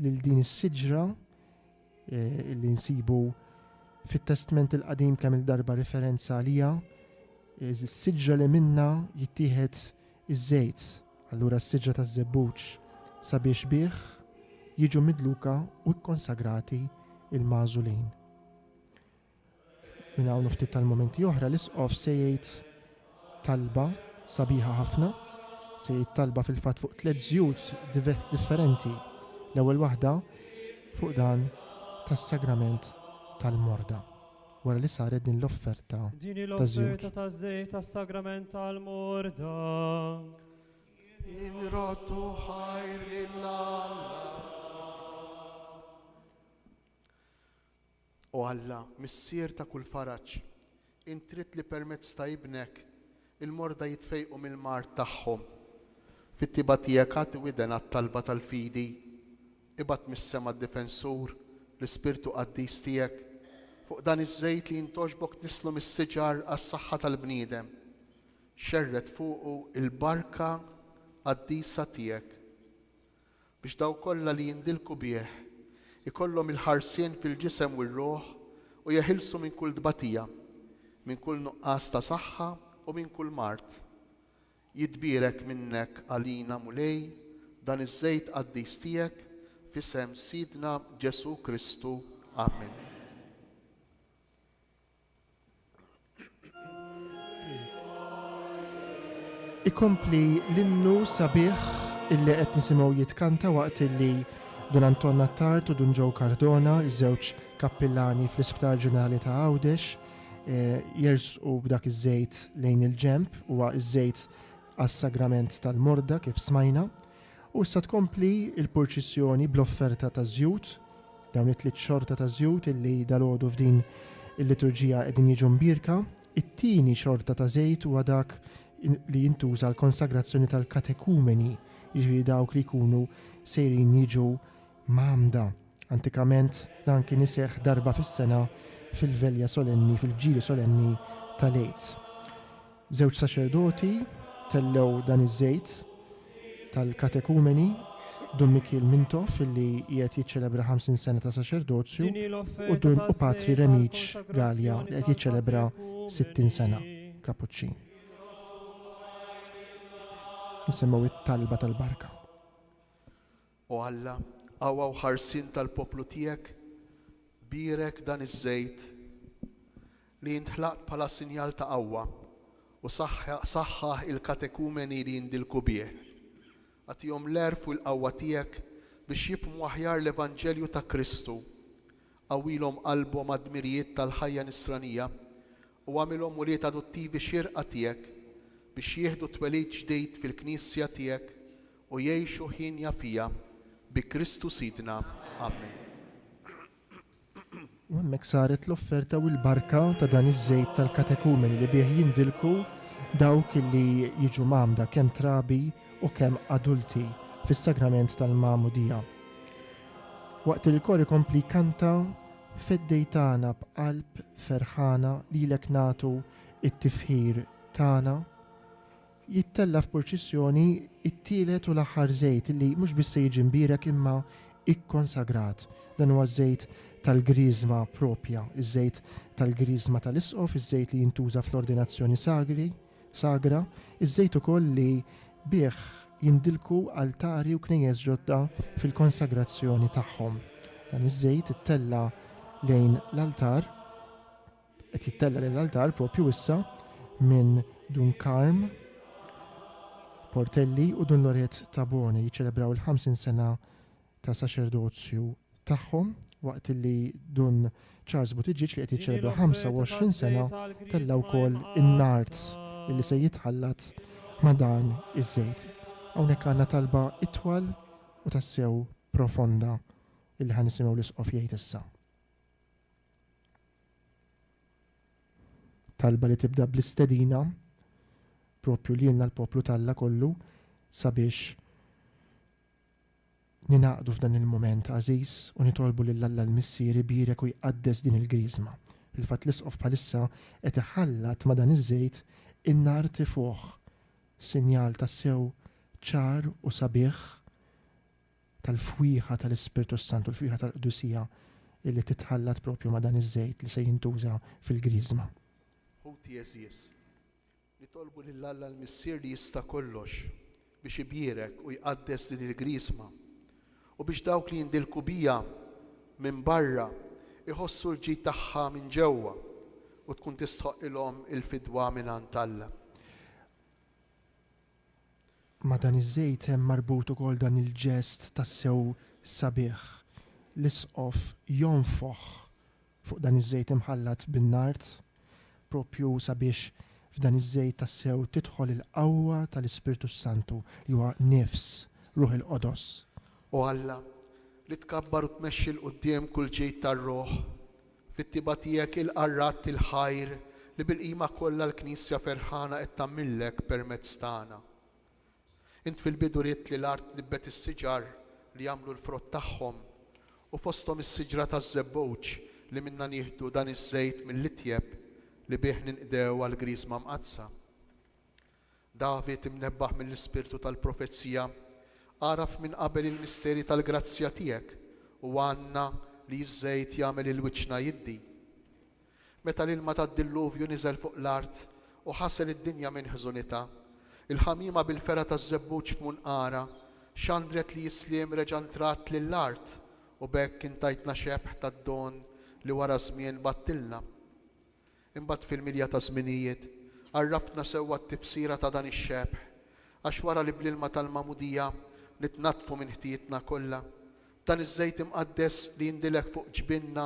lil din is-siġra illi nsibu fit-Testament il-Qadim kemm il-darba referenza għalija, is-siġra li minnha jittieħed iż-żejt, allura s-siġra taż-żebbuġ sabiex bih jiġu midluka u kkonsagrati il-mażulin. Minn hawn ftit tal-momenti oħra l-isqof se jgħid talba sabiħa ħafna, se jgħid talba fil-fatt fuq 3 żjud differenti. L-ewwel waħda fuq dan tas-sagrament tal-morda. Wara li saret din l-offerta ta' żjud. ta' żejt tas-sagrament tal-morda. Inroddu ħajr lil-Alla. O Alla, missier ta' kull faraġġ, intrid li permezz ta' ibnek il-morda jitfejqu mill-mart tagħhom. Fit-tiba tiegħek għati widen għat-talba tal-fidi, ibad mis-sema d-difensur, l-ispirtu qaddis tiegħek, fuq dan iż-żejt li jintoġbok nislu mis-siġar għas-saħħa tal-bniedem. Xerret fuqu il-barka qaddisa tiegħek biex daw kollha li jindilku bih ikollhom il-ħarsien fil-ġisem u r-ruħ u jeħilsu minn kull dbatija, minn kull nuqqas ta' saħħa u minn kull mart. Jitbierek minnek għalina Mulej dan iż-żejt qaddis tiegħek f'isem Sidna Ġesu Kristu. Amen. Ikompli l-innu sabiħ illi qed nisimgħu jitkanta waqt illi Dun Antonna Tart u Dun Ġew Cardona, iż-żewġ kappillani fl-Isptar Ġenerali ta' Għawdex, jersqu b'dak iż-żejt lejn il-ġemp huwa iż-żejt għas-sagrament tal-morda kif smajna, u issa tkompli il-purċissjoni bl-offerta ta' żjud, dawn it-tliet xorta ta' żjud illi dalgħodu f'din il-liturġija qegħdin jiġu mbierka. It-tieni xorta ta' żejt huwa dak li jintuża l-konsagrazzjoni tal-katekumeni, jiġifieri dawk li jkunu sejrin jiġu mamda. Antikament dan kien iseħħ darba fis-sena fil-velja solenni, fil-fġieli solenni tal-Għid. Żewġ saċerdoti tellew dan iż-żejt tal-katekumeni, Dun Mikil Mintoff illi qiegħed jiċċelebra 50 sena ta' saċerdozju u Dun u Patri Remiċ Galja li qed jiċċelebra 60 sena Kapuċċin. Nisimgħu it-talba tal-barka. O Alla, qawwa u ħarsin tal-poplu tiegħek, birek dan iż-żejt li jintħlaq bħala sinjal ta' qawwa u saħħaħ il-katekumeni li jindilku bih. Għatihom l-erf u l-qawwa tiegħek biex jifhmu aħjar l-Evanġelju ta' Kristu, qawwilhom qalbhom għad-dmirijiet tal-ħajja nisranija u għamilhom wlied adottivi xierqa tiegħek biex jieħdu twelid ġdid fil-Knisja tiegħek u jgħixu ħinja fija bi Kristu Sidna. Amen. U hemmhekk saret l-offerta u l-barka ta' dan iż-żejt tal-katekumeni li bih jindilku dawk li jiġu mamda kemm trabi u kemm adulti fis-sagrament tal-mamudija. Waqt il-kor ikompli kanta feddejtana b'qalb ferħana lilek nagħtu it-tifħir tagħna, jittella f'proċessjoni it-tielet u l-aħħar żejt li mhux biss se jiġi mbierek imma ikkonsagrat. Dan huwa żejt tal-griżma propja, iż-żejt tal-griżma tal-isqof, iż-żejt li jintuża fl-ordinazzjoni sagra, iż-żejt ukoll li bih jindilku altari u knejjes ġodda fil-konsagrazzjoni tagħhom. Dan iż-żejt ittella lejn l-altar, qed jittella lejn l-altar propju issa minn Dunkarm, Portelli u Dun Loret Tabone jiċċelebraw il-50 sena ta' saċerdozju tagħhom waqt li Dun Charles Buttigieg li qed jiċċelebra 25 sena tella wkoll in-nart li se jitħallat ma' dan iż-żejt. Hawnhekk għandna talba itwal u tassew profonda illi ħan nisimgħu l-isqof jgħid issa. Talba li tibda bl-istedina propju li jenna l-poplu Talla kollu sabiex ninaqdu f'dan il-moment għażiż u nitolbu lill-Alla l-missieri birek u jqaddes din il-griżma. Il-fatt l-isqof bħalissa qed iħallat ma' dan iż-żejt in-nar tifuh, sinjal tas-sew ċar u sabiħ tal-fwieħa tal-Ispirtu Santu, l-fwieħa tal-Qdusija illi titħallat propju ma' dan iż-żejt li se jintuża fil-griżma. Ħuti eżies, nitolbu lill-Alla l-missier li jista' kollox biex ibierek u jqaddes din il-griżma u biex dawk li jindilku bija minn barra iħossu l-ġid tagħha minn ġewwa u tkun tistħoq ilhom il-fidwa mingħand Alla. Ma dan iż-żejt hemm marbut ukoll dan il-ġest tas-sew sabiħ. L-isqof jonfoħ fuq dan iż-żejt imħallat bin-nart propju sabiex f'dan iż-żejt tas-sew tidħol il-qawwa tal-Ispirtu Santu li huwa nifs, ruħ il-Qodos. U Alla li tkabbar u tmexxi l-qudiem kull ġejt tar-Ruħ fit-tiba tiegħek il-qarrat il-ħajr li bil-qima kollha l-Knisja ferħana qed tagħmillek permezz tagħna. Int fil-bidu ridt li l-art nibbet is-siġar li jagħmlu l-frott tagħhom u fosthom is-siġra taż-żebbuġ li minna nieħdu dan iż-żejt mill-itjeb li bih ninqdew għal griżma mqazza. David imnebbaħ mill-ispirtu tal-profezija għaraf minn qabel il-misteri tal-grazzja tiegħek u għandna li ż-żejt jagħmel il-wiċċna jiddi. Meta l-ilma tad-dilluvju niżel fuq l-art u ħasel id-dinja minn ħżunità, il-ħamima bil-fera taż-żebbuġ f'munqara xandret li jisliem reġantrat lill-art u bekk intajtna xebħ tad-don li wara żmien battilna. Imbagħad fil-milja ta' żminijiet għarrafna sewwa t-tifsira ta' dan ix-xebħ għax wara li bl-ilma tal-mamudija nitnatfu minn ħtietna kollha. Dan iż-żejt imqaddes li jindilek fuq ġbinna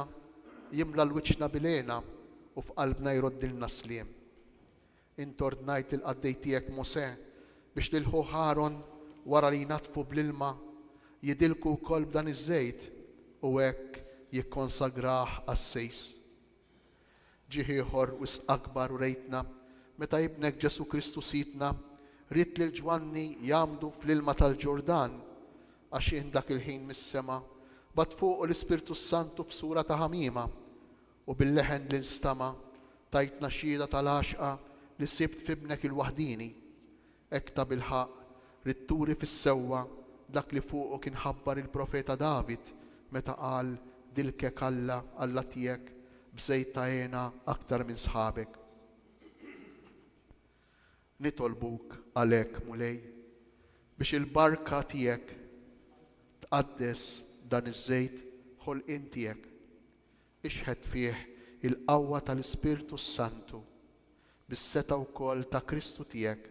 jimla l-wiċċna bilena u f'qalbna jroddilna sliem. Int ordnajt il-qaddej tiegħek Mosè biex lilħu Ħaron wara li jnatfu bl-ilma jidilku wkoll b'dan iż-żejt u hekk jikkonsagrah għas-sejs. Ġie ieħor wisq akbar u rejtna meta ibnek Ġesu Kristu sitna rid lil Ġwanni jagħmdu fl-ilma tal-Ġordan għax jien dak il-ħin mis-sema bad fuq l-Ispirtu Santu f'sura ta' ħamima u bil-leħen li nstama tajtna xhieda tal-għaxqa li sibt f'ibnek il-waħdini. Hekk ta' bil-ħaq rid turi fis-sewwa dak li fuqu kien ħabbar il-profeta David meta qal dilkek Alla tiegħek b'żejt ta' għena aktar minn sħabek. Nitolbuk għalhekk mulej biex il-barka tiegħek tqaddes dan iż-żejt ħolqien tiegħek. Ixħed fih il-qawwa tal-Ispirtu Santu bis-seta wkoll ta' Kristu tiegħek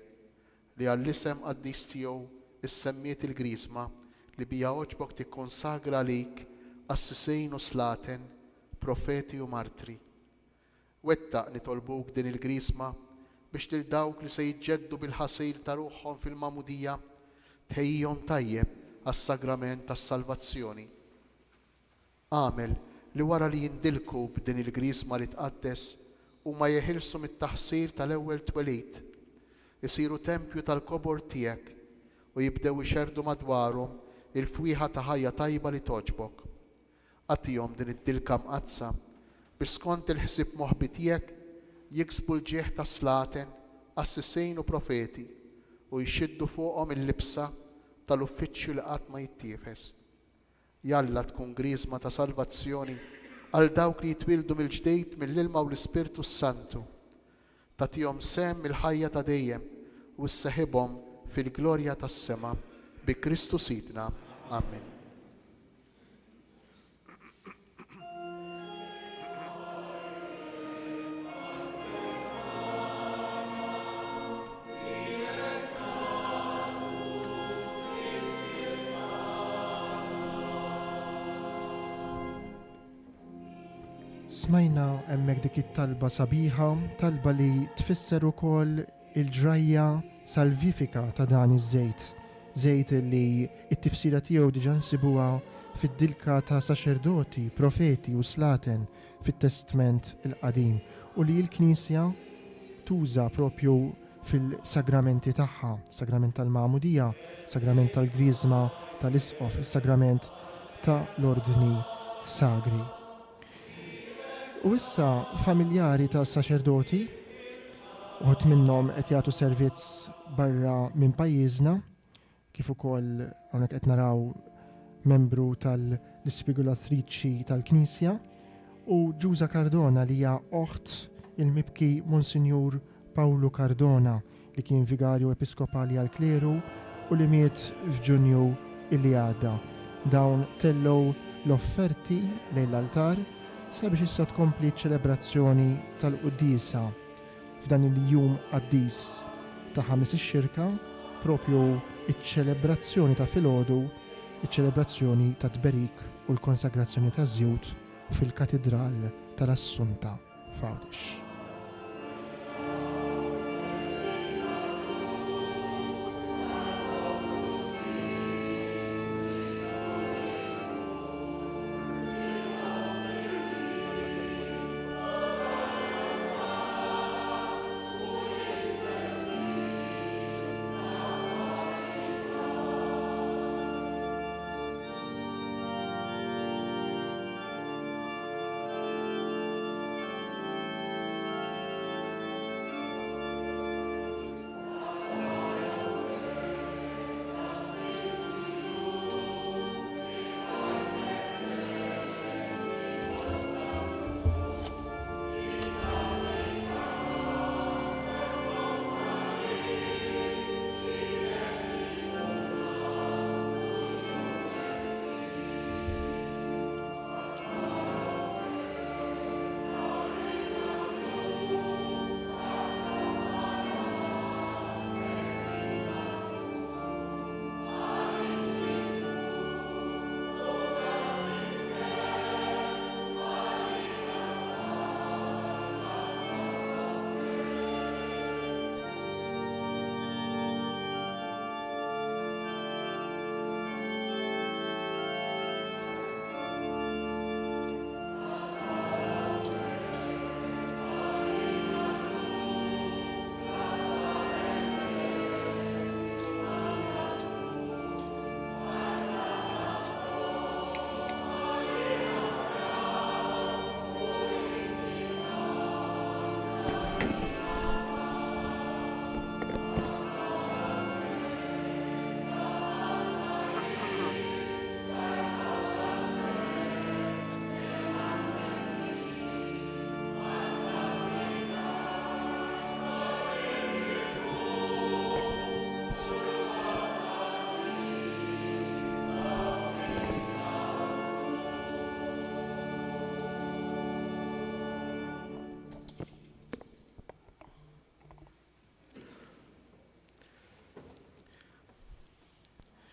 li għall-isem qaddis tiegħu issemmiet il-griżma li bija oġbok tikkonsagra lik assisejn u slaten, profeti u martri. Wettaq nitolbuk din il-griżma biex lil dawk li se jiġġeddu bil-ħasil ta' ruħhom fil-mamudija tħejjihom tajjeb għas-sagrament tas-salvazzjoni. Għamel li wara li jindilku b'din il-griżma li tqaddes huma jeħilsu mit-taħsir tal-ewwel twelid, isiru tempju tal-kobor tiegħek u jibdew ixerdu madwarhom il-fwieħa ta' ħajja tajba li toġbok. Għattihom din id-dilka mqazza biex skont il-ħsieb moħbi tiegħek jiksbu l-ġieħ ta' slaten, assisejn u profeti u jxiddu fuqhom il-libsa tal-uffiċċju li qatt ma jittiefes. Jalla tkun griżma ta' salvazzjoni għal dawk li jitwildu mill-ġdejt mill-ilma u l-Ispirtu Santu. Tagħtihom sehem il-ħajja ta' dejjem u sseħibhom fil-glorja tas-sema bi Kristu Sidna. Amen. Smajna hemmhekk dik it-talba sabiħa, talba li tfisser ukoll il-ġrajja salvifika ta' dan iż-żejt. Żejt li t-tifsira tiegħu diġà nsibuha fid-dilka ta' saċerdoti, profeti u slaten fit-Testament il-Qadim u li l-Knisja tuża propju fil-sagramenti tagħha, sagrament tal-Magħmudija, sagrament tal-Griżma tal-Isqof, is-sagrament ta' l-Ordni Sagri. U issa familjari ta' saċerdoti, uħut minnhom qed jagħtu servizz barra minn pajjiżna, kif ukoll hawnhekk qed naraw membru tal-Ispigolatriċi tal-Knisja, u Ġuża Cardona li hija oħt il-mibki Monsinjur Pawlu Cardona li kien vigarju episkopali għall-kleru u li miet f'Ġunju illi għadda. Dawn tellow l-offerti lejn l-altar sabiex issa tkompli ċelebrazzjoni tal-Qudiesa f'dan il-jum qaddis ta' ħames ix-xirka, propju iċ-ċelebrazzjoni ta' filgħodu, iċ-ċelebrazzjoni ta' tberik u l-konsagrazzjoni ta' żjud fil-Katedral tal-Assunta f'Għawdex.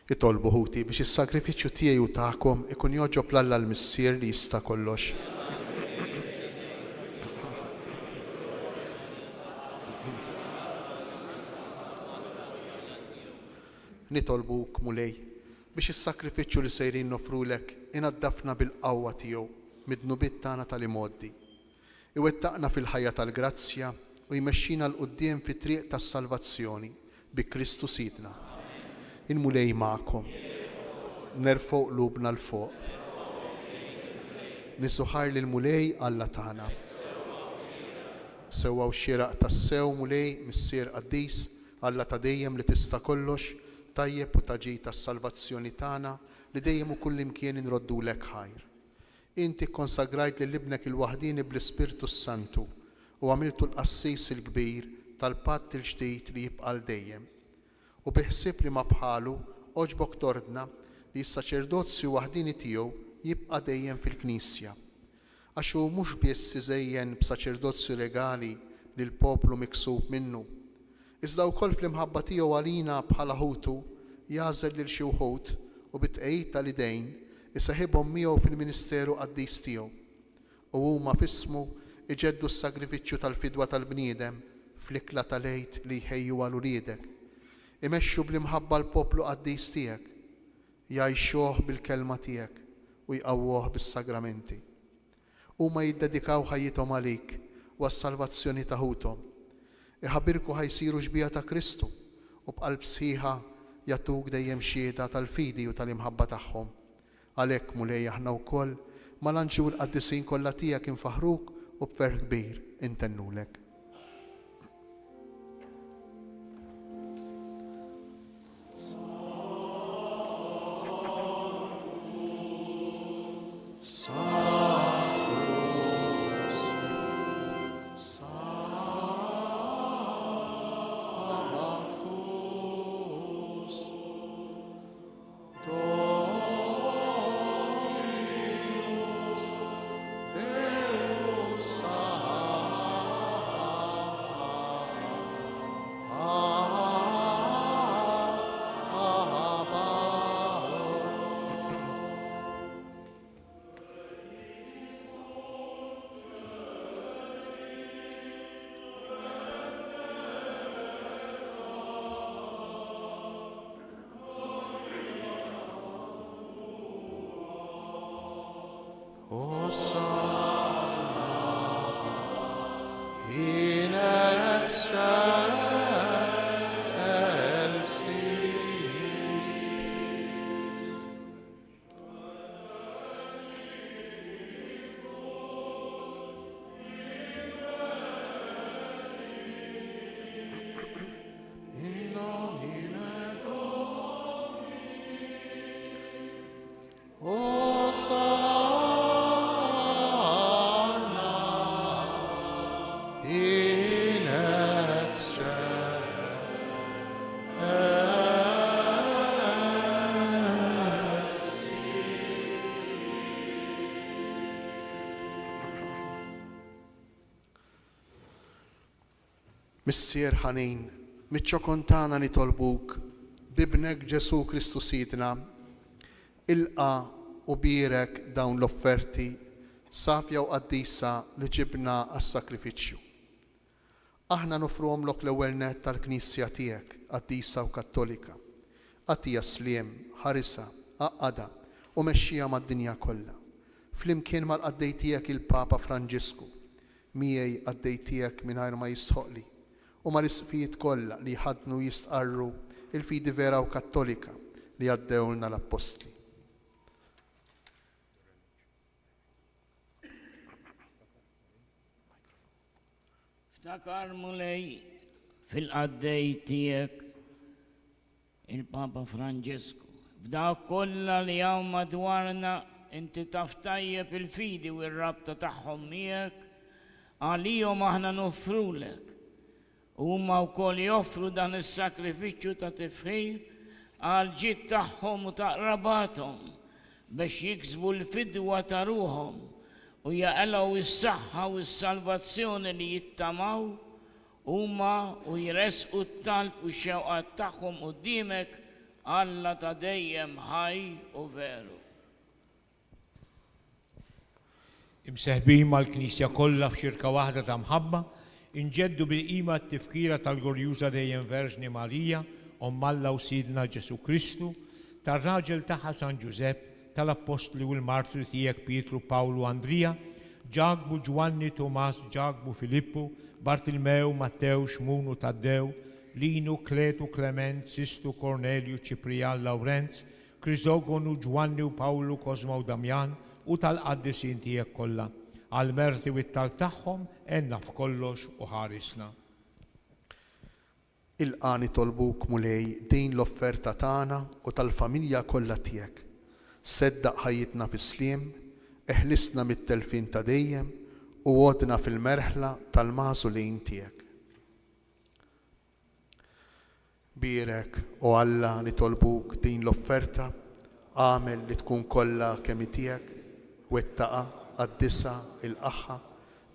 Itolbu ħuti biex is-sagrifiċċju tiegħi u tagħkom ikun joġob l-Alla l-Missier li jista' kollox. Nitolbuk mulej biex is-sakrifiċċju li sejrin nofrulek inaddafna bil-qawwa tiegħu mid-dnubiet tagħna tal-imoddi. Iwettaqna fil-ħajja tal-grazzja u jmexxina l-qudiem fit-triq tas-salvazzjoni bi Kristu Sidna. Il-mulej magħkom. Nerfgħu qlubna l fuq. Nisuħar lil mulej Alla tagħna. Sewwa xieraq tas-sew mulej missier qaddis Alla ta' dejjem li tista' kollox, tajjeb u taġi tas-salvazzjoni tagħna li dejjem u kull imkien inroddulek ħajr. Inti konsagrajt lil ibnek il-waħdini bl-Ispirtu Santu u għamiltu l-qassis il-kbir tal-patt il-ġdid li jibqa' dejjem. U biħsieb li ma bħalu oġbok tordna li s-saċerdozju waħdini tiegħu jibqa' dejjem fil-Knisja. Għax hu mhux biss iżejjen b'saċerdozju legali li l-poplu miksub minnu, iżda wkoll fl-imħabba tiegħu għalina bħala ħutu jażel lil xi wħud u bit-tqejjid tal-idejn isaħibhom miegħu fil-ministeru qaddis tiegħu. U huma f'ismu iġeddu s-sagrifiċċju tal-fidwa tal-bniedem fl-ikla tal-għid li jħejju għal uliedek. Imexxu bl-imħabba l-poplu qaddis tiegħek, jgħixuh bil-kelma tiegħek u jqawwuh bis-sagramenti. Huma jiddedikaw ħajjithom għalik u għas-salvazzjoni ta' ħuthom. Iħabbirku ħajsiru ġbija ta' Kristu u b'qalb sħiħa jagħtuk dejjem xhieda tal-fidi u tal-imħabba tagħhom. Għalhekk mulej aħna wkoll mal-anġi u l-qaddisin kollha tiegħek infaħruk u b'ferħ kbir intennulek. Missier ħanin, miċ-ċokontana nitolbuk, bibnek Ġesu Kristu Sidna, ilqa u birek dawn l-offerti safja u qaddisa li ġibna għas-sakrifiċċju. Aħna nofruhomlok l-ewwel nett tal-Knisja tiegħek, qaddisa u Kattolika. Għatija sliem, ħarisa, għaqqada u mexxija mad-dinja kollha. Flimkien mal-qaddej tiegħek il-Papa Franġisku, miegħi qaddej tiegħek mingħajr ma jistħoqli, u mal-isfijiet kollha li ħadnu jistqarru il-fidi vera u kattolika li għaddewlna l-Apostli. Ftakar mulej fil-qaddej tiegħek il-Papa Franġisku. F'dawk kollha li hawn madwarna inti taf tajjeb il-fidi u r-rabta tagħhom miegħek għalihom aħna nofrulek. Huma wkoll joffru dan is-sakrifiċċju ta' tifħir għal ġid tagħhom u ta' qrabathom biex jiksbu l-fidwa ta' ruhom u jaqalgħu is-saħħa u s-salvazzjoni li jittamaw huma u jresqu t-talb u x-xewqat tagħhom quddiemek Alla ta' dejjem ħaj u veru. Imseħbin mal-Knisja kollha f'xirka waħda ta' mħabba, inġeddu bil-qima t-tifkira tal-Gorjuża dejjem Verġni Marija, Omm Alla u Sidna Ġesu Kristu, tar-raġel tagħha San Ġusepp, tal-Apostli u l-Martri tiegħek Pietru, Pawlu, Andrija, Ġagbu, Ġwanni, Tomas, Ġagbu, Filippu, Bartilmew, Mattew, Xmunu, Taddew, Linu, Kletu, Klement, Sistu, Kornelju, Ċiprijan, Lawrenz, Krisogonu, Ġwanni u Pawlu, Kozma u Damjan u tal-qaddisin tiegħek kollha. Għal-merti u t-tal tagħhom enna f'kollox u ħarisna. Il-qani tolbuk mulej din l-offerta tagħna u tal-familja kollha tiegħek. Seddaq ħajjitna fis-sliem, eħlisna mit-telfin ta' dejjem u għodna fil-merħla tal-mażulin tiegħek. Birek u Alla nitolbuk din l-offerta, għamel li tkun kollha kemm tiegħek, wettaqa, qaddisha, il-qaħħa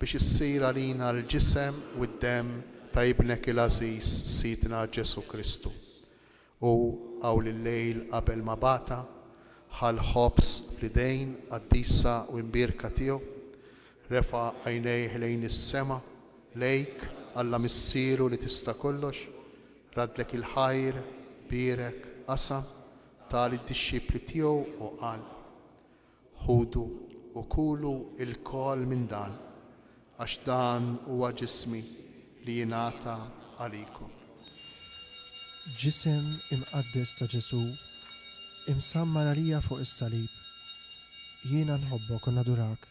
biex issir għalina l-ġisem u d-dem ta' ibnek il-Aziz Sidna Ġesu Kristu. U għaw l-lejl qabel ma bata, ħal ħobs fl-idejn qaddisa u imbirka tiegħu, refa' għajnejh lejn is-sema, lejk Alla missieru li tista' kollox, radlek il-ħajr, birek, qasam, tal id-dixxipli tiegħu u qal: ħudu u kulu il-kol minn dan, għax dan huwa ġismi li jingħata għalikom. Ġisem imqaddes ta' Ġesu, imsammar għalija fuq is-salib. Jiena nħobbok u nadurak,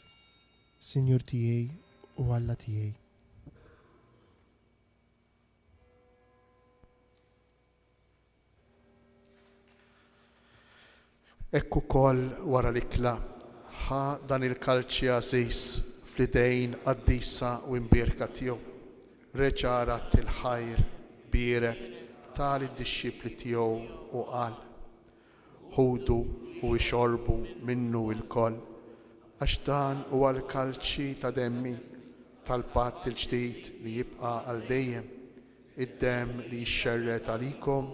Sinjur tiegħi u Alla tiegħi. Ekku kol wara l-ikla, ħa dan il-kalċi għażiż fl-idejn qaddisa u imbirka tiegħu. Reġarat il-ħajr, birek, tal id-dixxipli tiegħu u qal: ħudu u ixorbu minnu il-koll, għax dan huwa l-kalċi ta' demmi tal-patt il-ġdid li jibqa' għal dejjem, id-demm li jixxerret għalikom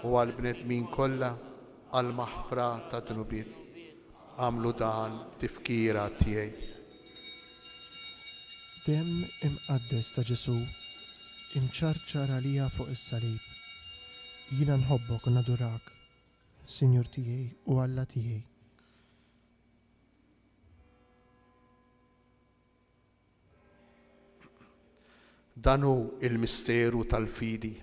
u għall-bnedmin kollha għal maħfra ta' dnubiet. Għamlu dan tifkira tiegħi. Dem imqaddes ta' Ġesu, imċarċar għalija fuq is-salib. Jiena nħobbok u nadurak, Sinjur tiegħi u Alla tiegħi. Dan hu il-misteru tal-fidi.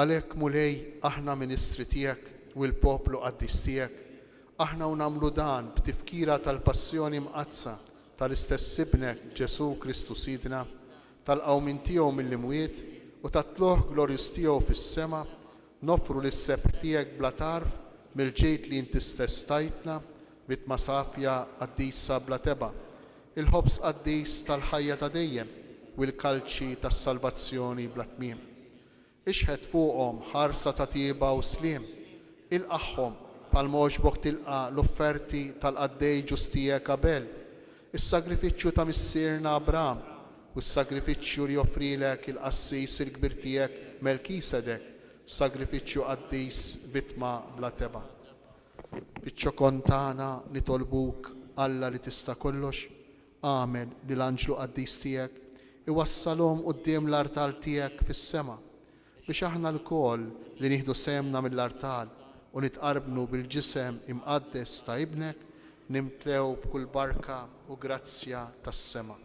Għalhekk mulej aħna ministri tiegħek u l-poplu qaddis tiegħek, aħna u nagħmlu dan b'tifkira tal-passjoni mqazza tal-istess ibnek Ġesu Kristu Sidna, tal-qawmin tiegħu mill-imwiet u tat-tluħ glorjus tiegħu fis-sema, nofru lis-seb tiegħek bla tarf mill-ġejt li inti stess tajtna bitma safja qaddisa bla teba, il-ħobs qaddis tal-ħajja ta' dejjem u l-kalċi tas-salvazzjoni bla tmiem. Ixħed fuqhom ħarsa ta' tieba u sliem, ilqaħħom pal moġbok tilqa l-offerti tal-qaddej ġustijek Abel, is-sagrifiċċju ta' missierna Abram u s-sagrifiċċju li joffrilek il-qassis il-kbir tiegħek Melkisedek, sagrifiċċju qaddis bitma bla teba. Fiċ-ċokon tagħna nitolbuk Alla li tista' kollox, għamel li l-anġlu qaddis tiegħek iwassalhom quddiem l-artal tiegħek fis-sema, biex aħna l-kol li nieħdu semna mill-artal u nitqarbnu bil-ġisem imqaddes ta' ibnek, nimtlew b'kull barka u grazzja tas-sema.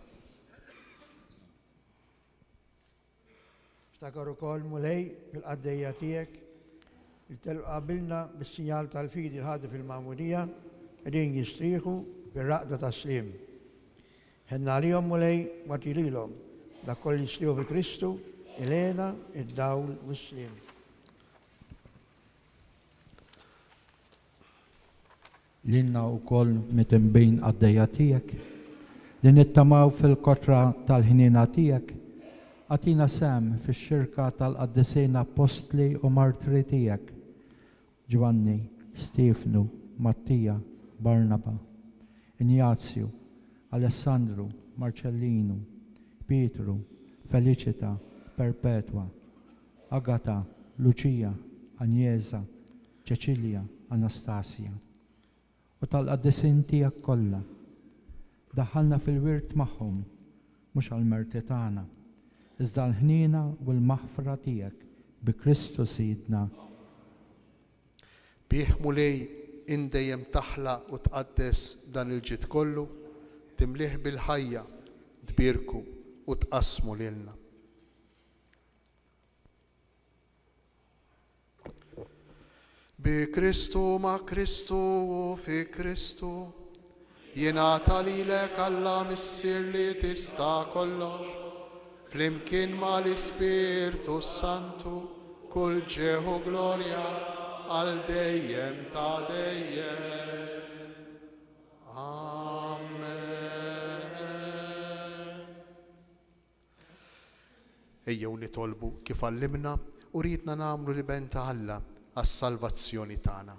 Ftakar ukoll mulej bil-qaddejja tiegħek li telqu qabilna bis-sinjal tal-fidi ħadu fil-magħmudija qegħdin jistrieħu bir-raqda tas-sliem. Ħenna għalihom mulej wagħti lilhom dak koll jistrieħu bi Kristu, Elena, id-dawl u s-sliem. Linna u koll mitembejn għaddejja tijek, li nittamaw fil-kotra tal-ħinina tijek, għatina sem fil-xirka tal-qaddisejn apostli u martri tijek, Ġwanni, Stefnu, Mattija, Barnaba, Ignazju, Alessandru, Marcellinu, Pietru, Felicita, Perpetua, Agata, Lucia, Agnesa, Cecilia, Anastasia u tal-qaddisin tiegħek kollha. Daħħalna fil-wirt magħhom mhux għall-merti tagħna, iżda l-ħniena u l-maħfra tiegħek bi Kristu Sidna. Bih mulej indejjem taħlaq u tqaddes dan il-ġid kollu, timlih bil-ħajja, tbirku u tqasmu lilna. Bi Kristu ma' Kristu u fi Kristu, jingħata lilek Alla missier li tista' kollox, flimkien ma' l-Ispirtu Santu, kull ġeħu glorja għal dejjem ta' dejjem. Amen. Ejjew nitolbu kif għallimna u ridna nagħmlu li benta Alla għas-salvazzjoni tagħna.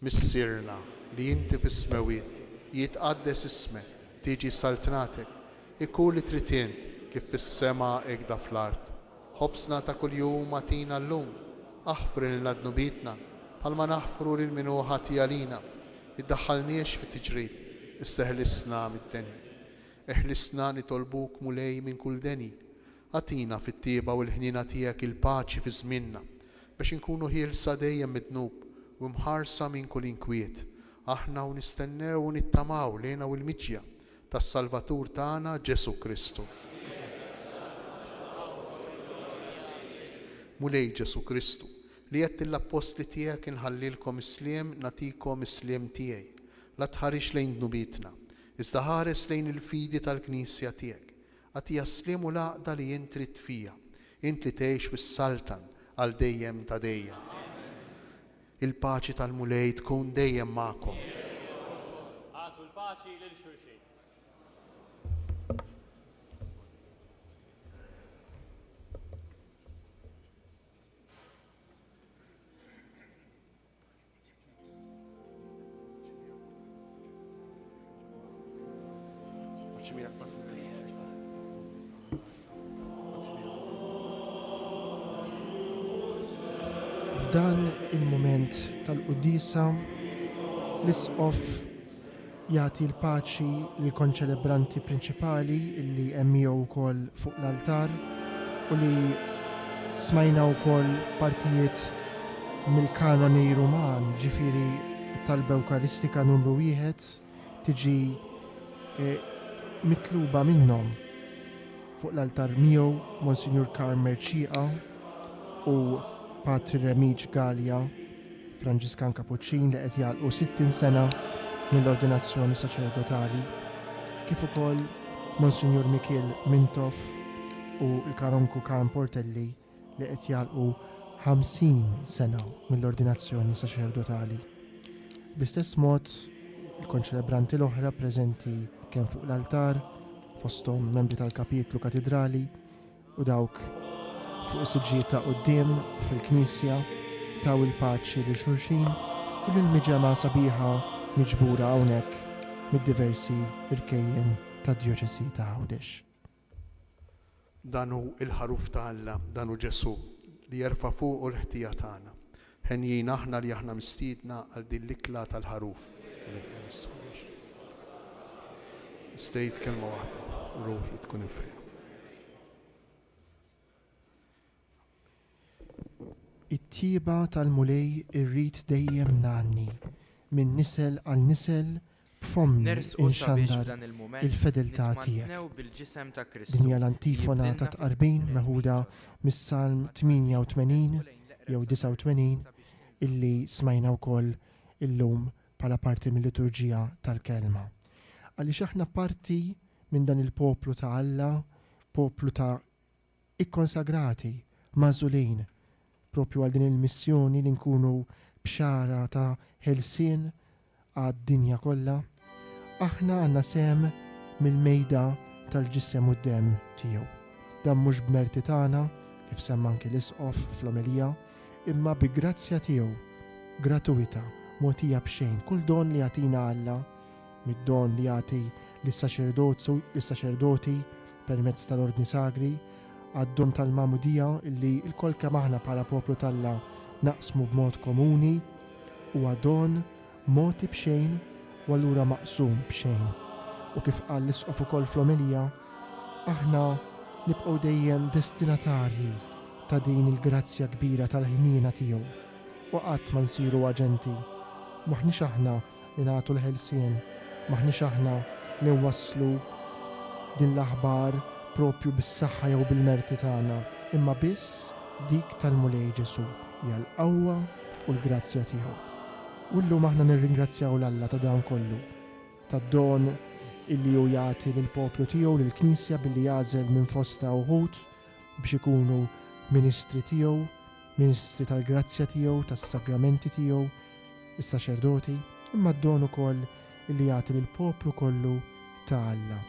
Missierna li inti fis-smawiet jitqaddes ismek, tiġi saltnatek, ikun li trid int kif fis-sema hekk fl-art. Ħobsna ta' kuljum atina llum, aħfri lilna dnubitna bħalma naħfru lil min hu ħati għalina. Iddaħħalniex fit-tiġrid, isteħlisna mid-deni. Eħlisna nitolbuk mulej minn kull deni. Atina fit-tieba u l-ħnina tiegħek il-paċi fi żmienna biex inkunu ħielsa dejjem mid-dnub u mħarsa minn kull inkwiet. Aħna u nistennew u nittamaw lejna u l-miġja tas-Salvatur tagħna Ġesu Kristu. Mulej Ġesu Kristu li qed l-apostli tiegħek inħallilkom isliem natikom isliem tiegħi. La tħarix lejn dnubitna, iżda ħares lejn il-fidi tal-Knisja tiegħek. Għatija slim u laqda li jint trid fija, int li tgħix fis-saltan għal dejjem ta' dejjem. Il-paċi tal-mulej tkun dejjem magħkom. Għatu l-paċi lil xulxin. F'dan il-moment tal-Quddisa l-isqof jagħti l-paċi lill konċelebranti prinċipali li hemm miegħu wkoll fuq l-altar u li smajna wkoll partijiet mill-kanoni Ruman, ġifieri t-talba Ewkaristika numru 1 tiġi mitluba minnhom fuq l-altar miegħu Monsinjur Karmer Ċieqa u Patri Remiġ Galja, Franġiskan Kapuċċin li qed jagħlqu 60 sena mill-ordinazzjoni saċerdotali, kif ukoll Monsinjur Mikiel Mintoff u l-Karonku Karm Portelli li qed jagħlqu 50 sena mill-ordinazzjoni saċerdotali. Bl-istess mod, il-konċelebranti l-oħra preżenti kemm fuq l-altar, fosthom membri tal-Kapitlu Katedrali u dawk fuq is-siġġijiet ta' quddiem fil-Knisja taw il-paċi li xulxin u l-miġema sabiħa miġbura hawnhekk mid-diversi irkejjen tad-Djoċesi ta' Għawdex. Dan hu il-ħaruf ta' Alla, dan hu Ġesu li jerfa' fuq l-ħtija tagħna. Ħenjin aħna li aħna mistiedna għal din l-ikla tal-ħaruf. Stejt kelma waħda, ruħi tkun infejn. It-tieba tal-mulej irrid dejjem nanni minn nisel għal nisel b'fommi inxandar il-fedeltà tiegħek. Din hija l-antifona ta' tqarbin meħuda mis-Salm 88 jew 89 illi smajna wkoll illum bħala parti mill-liturġija tal-kelma. Għaliex aħna parti minn dan il-poplu ta' Alla, poplu ta' ikkonsagrati, mażulin, propju għal din il-missjoni li nkunu bxara ta' ħelsien għad-dinja kollha, aħna għandna sem mill-mejda tal-ġissem u d-dem tiegħu. Dan mhux b'merti tagħna, kif semma anke l-isqof fl-omelija, imma bi grazzja tiegħu, gratuita, mogħtija b'xejn, kull don li jagħtina Alla, mid-don li jagħti lis-saċerdoti permezz tal-ordni sagri, għad-don tal-mamudija illi l-kol kemm aħna bħala poplu tal-Alla naqsmu b'mod komuni huwa don moti b'xejn u allura maqsum b'xejn. U kif qal l-isqof ukoll fl-omilja, aħna nibqgħu dejjem destinatarji ta' din il-grazzja kbira tal-ħnina tiegħu. U qatt ma nsiru aġenti. Maħniex aħna li nagħtu l-ħelsien, maħniex aħna li nwasslu din l-aħbar propju bis-saħħa jew bil-merti tagħna, imma biss dik tal-Mulej Ġesu hija l-qawwa u l-grazzja tiegħu. U llum aħna nirringrazzjaw l-Alla ta' dan kollu, tad-don illi hu jagħti lill-poplu tiegħu lill-Knisja billi jażel minn fosta uħud biex ikunu ministri tiegħu, ministri tal-grazzja tiegħu, tas-sagramenti tiegħu, is-saċerdoti, imma d-don ukoll illi jagħti lill-poplu kollu ta' Alla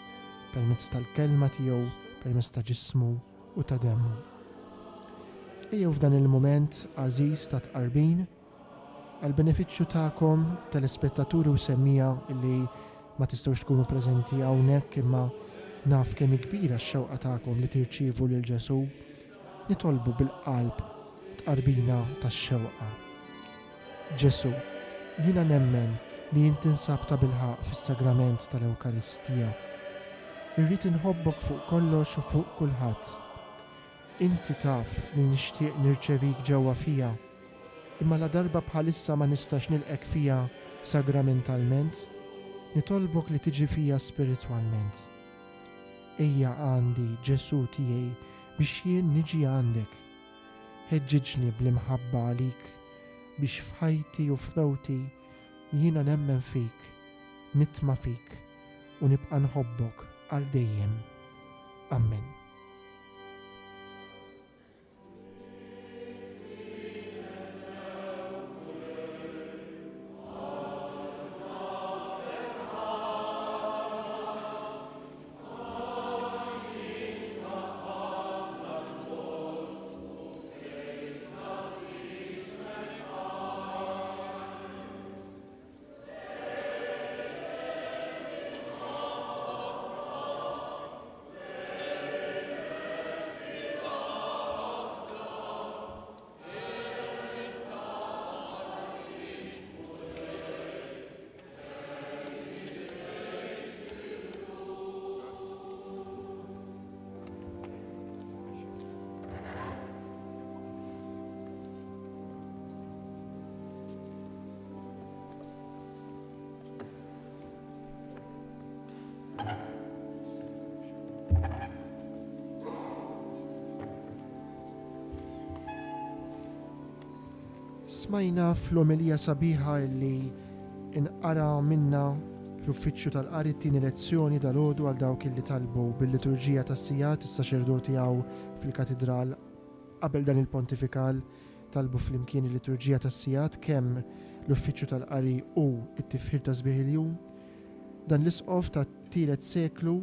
permezz tal-kelma tiegħu, permezz ta' ġismu u ta' demmu. Ejjew f'dan il-mument għażiż ta' tqarbin għall-benefiċċju tagħkom telespettaturi u semmija illi ma tistgħux tkunu preżenti hawnhekk imma naf kemm kbira x-xewqa tagħkom li tirċievu lil Ġesu, nitolbu bil-qalb tqarbina tax-xewqa. Ġesu, jiena nemmen li inti nsab ta' bilħaq fis-sagrament tal-Ewkaristija. Irrid inħobbok fuq kollox u fuq kulħadd. Inti taf li nixtieq nirċevik ġewwa fija, imma la darba bħalissa ma nistax nilqek fija sagramentalment, nitolbok li tiġi fija spiritwalment. Ejja għandi Ġesu tiegħi biex jien niġi għandek. Ħeġġiġni bl-imħabba għalik biex f'ħajti u f'mewti jiena nemmen fik, nitma' fik u nibqa' nħobbok għal dejjem. Amen. Smajna fl-omilija sabiħa illi inqara minna l-uffiċċju tal-qari t-tieni lezzjoni dal-għodu għal dawk illi talbu bil-liturġija tas-sijat is-saċerdoti għaw fil-katedral qabel dan il-pontifikal talbu fl-imkien il-liturġija tas-sijat kemm l-uffiċċju tal-qari u t-tifħir ta' sbieħ il-jum. Dan l-isqof ta' tielet seklu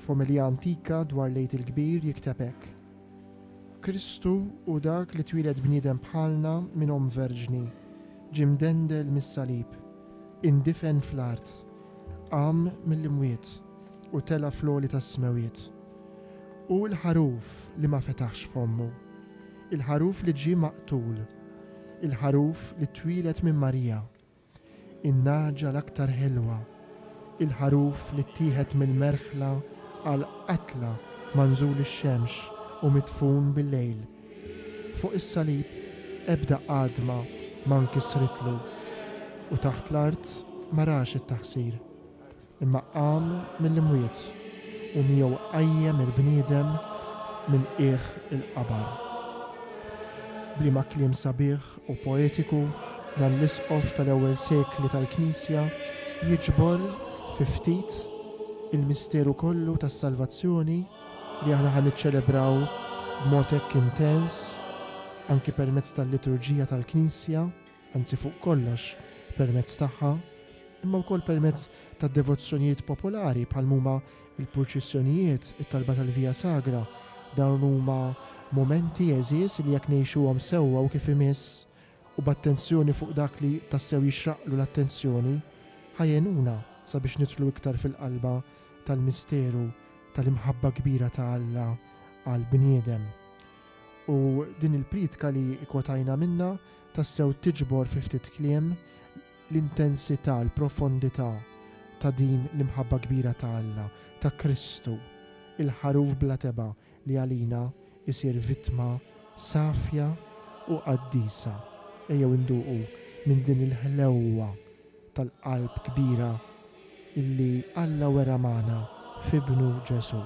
f'omilija antika dwar lejt il-kbir jikteb hekk. Kristu u dak li twieled bniedem bħalna minn verġni, ġimdendel mis-salib, indifen fl-art, qam mill-imwiet u tela fl-għoli tas-smewiet. U l-ħaruf li ma fetaħx fommu, il-ħaruf li ġie maqtul, il-ħaruf li twieled minn Marija, in-naġa l-aktar ħelwa, il-ħaruf li ttieħed mill-merħla għal qatla manżul ix-xemx u mitfun bil-lejl. Fuq is-salib ebda qadma ma nkisritlu u taħt l-art ma rax it-taħsir. Imma qam mill-imwiet u miegħu qajjem il-bniedem minn qiegħ il-qabar. Bliema kliem sabiħ u poetiku dan l-isqof tal-ewwel sekli tal-Knisja jiġbor fi ftit il-misteru kollu tas-salvazzjoni li aħna ħan niċċelebraw b'mod hekk intens anki permezz tal-liturġija tal-Knisja, anzi fuq kollox permezz tagħha, imma wkoll permezz tad-devozzjonijiet popolari bħal huma il-purċissjonijiet, it-talba tal-Via Sagra, dawn huma momenti eżies li jekk ngħixuhom sewwa u kif imiss u b'attenzjoni fuq dak li tassew jixraqlu l-attenzjoni ħajjenuna sabiex nidħlu iktar fil-qalba tal-misteru tal-imħabba kbira ta' Alla għal bniedem. U din il-pritka li kwotajna minna tassew tiġbor fi ftit kliem l-intensità, l-profondità ta' din l-imħabba kbira ta' Alla, ta' Kristu, il-ħaruf bla teba li għalina isir vittma safja u qaddisa. Ejjew induqu minn din il-ħlewwa tal-qalb kbira illi Alla wera magħna f'ibnu Ġesu.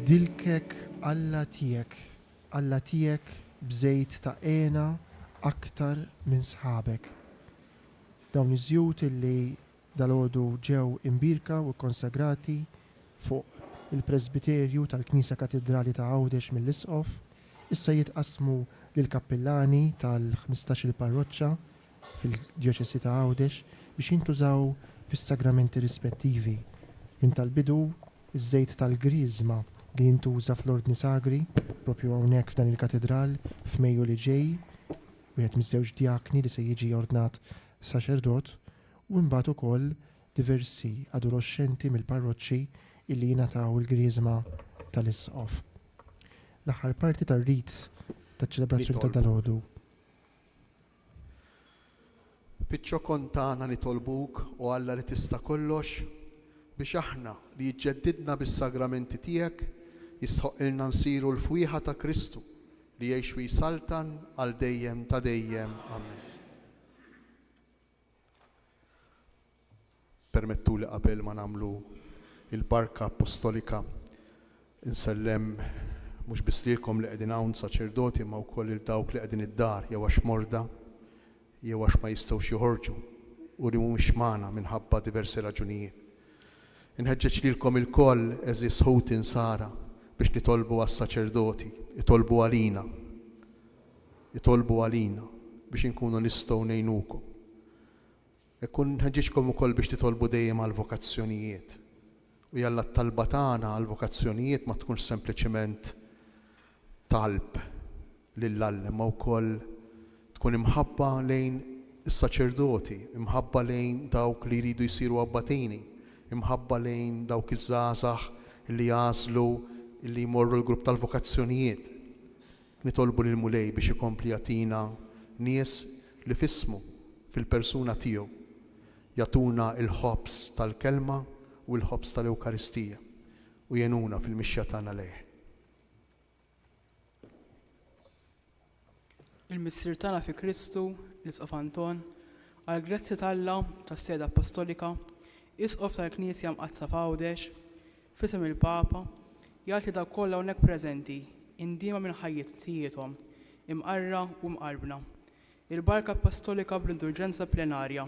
Dilkek Alla tiegħek bżejt ta' għena aktar minn sħabek. Dawn iż-żjud illi dalodu ġew imbirka u konsagrati fuq il-Presbiterju tal-Knisja Katedrali ta' Għawdex mill-Isqof issa jitqasmu lil kappellani tal-15 parroċċa fil-Djoċesi ta' Għawdex biex jintużaw fis-sagramenti rispettivi. Minn tal-bidu iż-żejt tal-Griżma li jintuża fl-ordni sagri, propju hawnhekk f'dan il-katedral f'Mejju li ġej, wieħed miż-żewġ djakni li se jiġi ordnat saċerdot, u mbagħad ukoll diversi adolescenti mill-parroċċi illi jingħataw il-Griżma tal-Isqof. L-aħħar parti tar-rit taċ-ċelebrazzjoni ta' dalgħodu. Fiċ-ċokon tagħna nitolbuk u Alla li tista' kollox biex aħna li jġeddidna bis-sagramenti tiegħek jistħoqilna nsiru l-fwieħa ta' Kristu li jgħix u jsaltan għal dejjem ta' dejjem. Amen. Permettu li qabel ma nagħmlu il-barka apostolika insellem mhux biss lilkom li qegħdin hawn saċerdoti ma wkoll il dawk li qegħdin id-dar jew għax morda jew għax ma jistgħux joħorġu u li mhumiex magħna minħabba diversi raġunijiet. Inħeġġeġ lilkom il-koll eżis ħutin Sara biex nitolbu għas-saċerdoti, jitolbu għalina biex inkunu nistgħu ngħinukom. Ekkun nħeġġeġkom ukoll biex titolbu dejjem għal vokazzjonijiet. U jalla t-talba tagħna għal vokazzjonijiet ma tkunx sempliċement talb lill-Alla, ma wkoll tkun imħabba lejn is-saċerdoti, imħabba lejn dawk li jridu jsiru abbatini, imħabba lejn dawk iż-żgħażagħ li jażlu li jmorru l-grupp tal-vokazzjonijiet. Nitolbu lil Mulej biex ikompli jagħtina nies li fismu fil-persuna tiegħu jagħtuna l-ħobs tal-kelma u l-ħobs tal-Ewkaristija u jenuna fil-mixja tagħna lejh. Il-Missier tagħna fi Kristu, l-Isqof Anton, għal grazzi tal-Alla tas-Sede Apostolika, Isqof tal-Knisja Mqazza f'Għawdex, Fisem il-Papa jagħti dawk kollha hawnhekk preżenti indiema minn ħajjithom imqarra u mqarbna. Il-barka apostolika bl-indulġenza plenarja.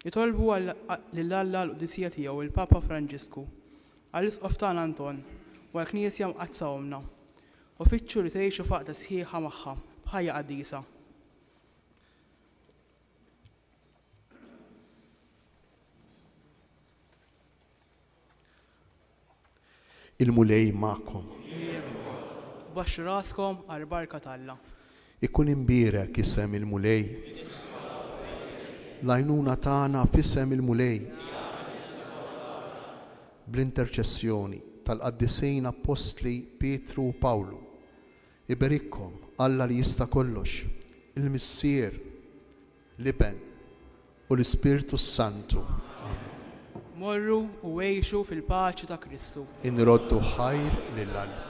Jitolbu lill-Alla l-Qudisija tiegħu il-Papa Franġisku għall-Isqof tagħna Anton u għall-Knisja mqazzawhomna. Uffiċċju li tgħixu faqda sħiħa magħha b'ħajja qaddisa. Il-mulej ma'kom. Baxxu raskom għall-barka tal-Alla. Ikun imbierek isem il-mulej. L-għajnuna tagħna f'isem il-mulej. Bl-interċessjoni tal-qaddisejn apostli Pietru u Pawlu. Iberikkom Alla li jista' kollox, il-Missier, l-Iben u l-Ispirtu Santu. Morru u għejxu fil-paċi ta' Kristu. Inroddu ħajr lill-Alla.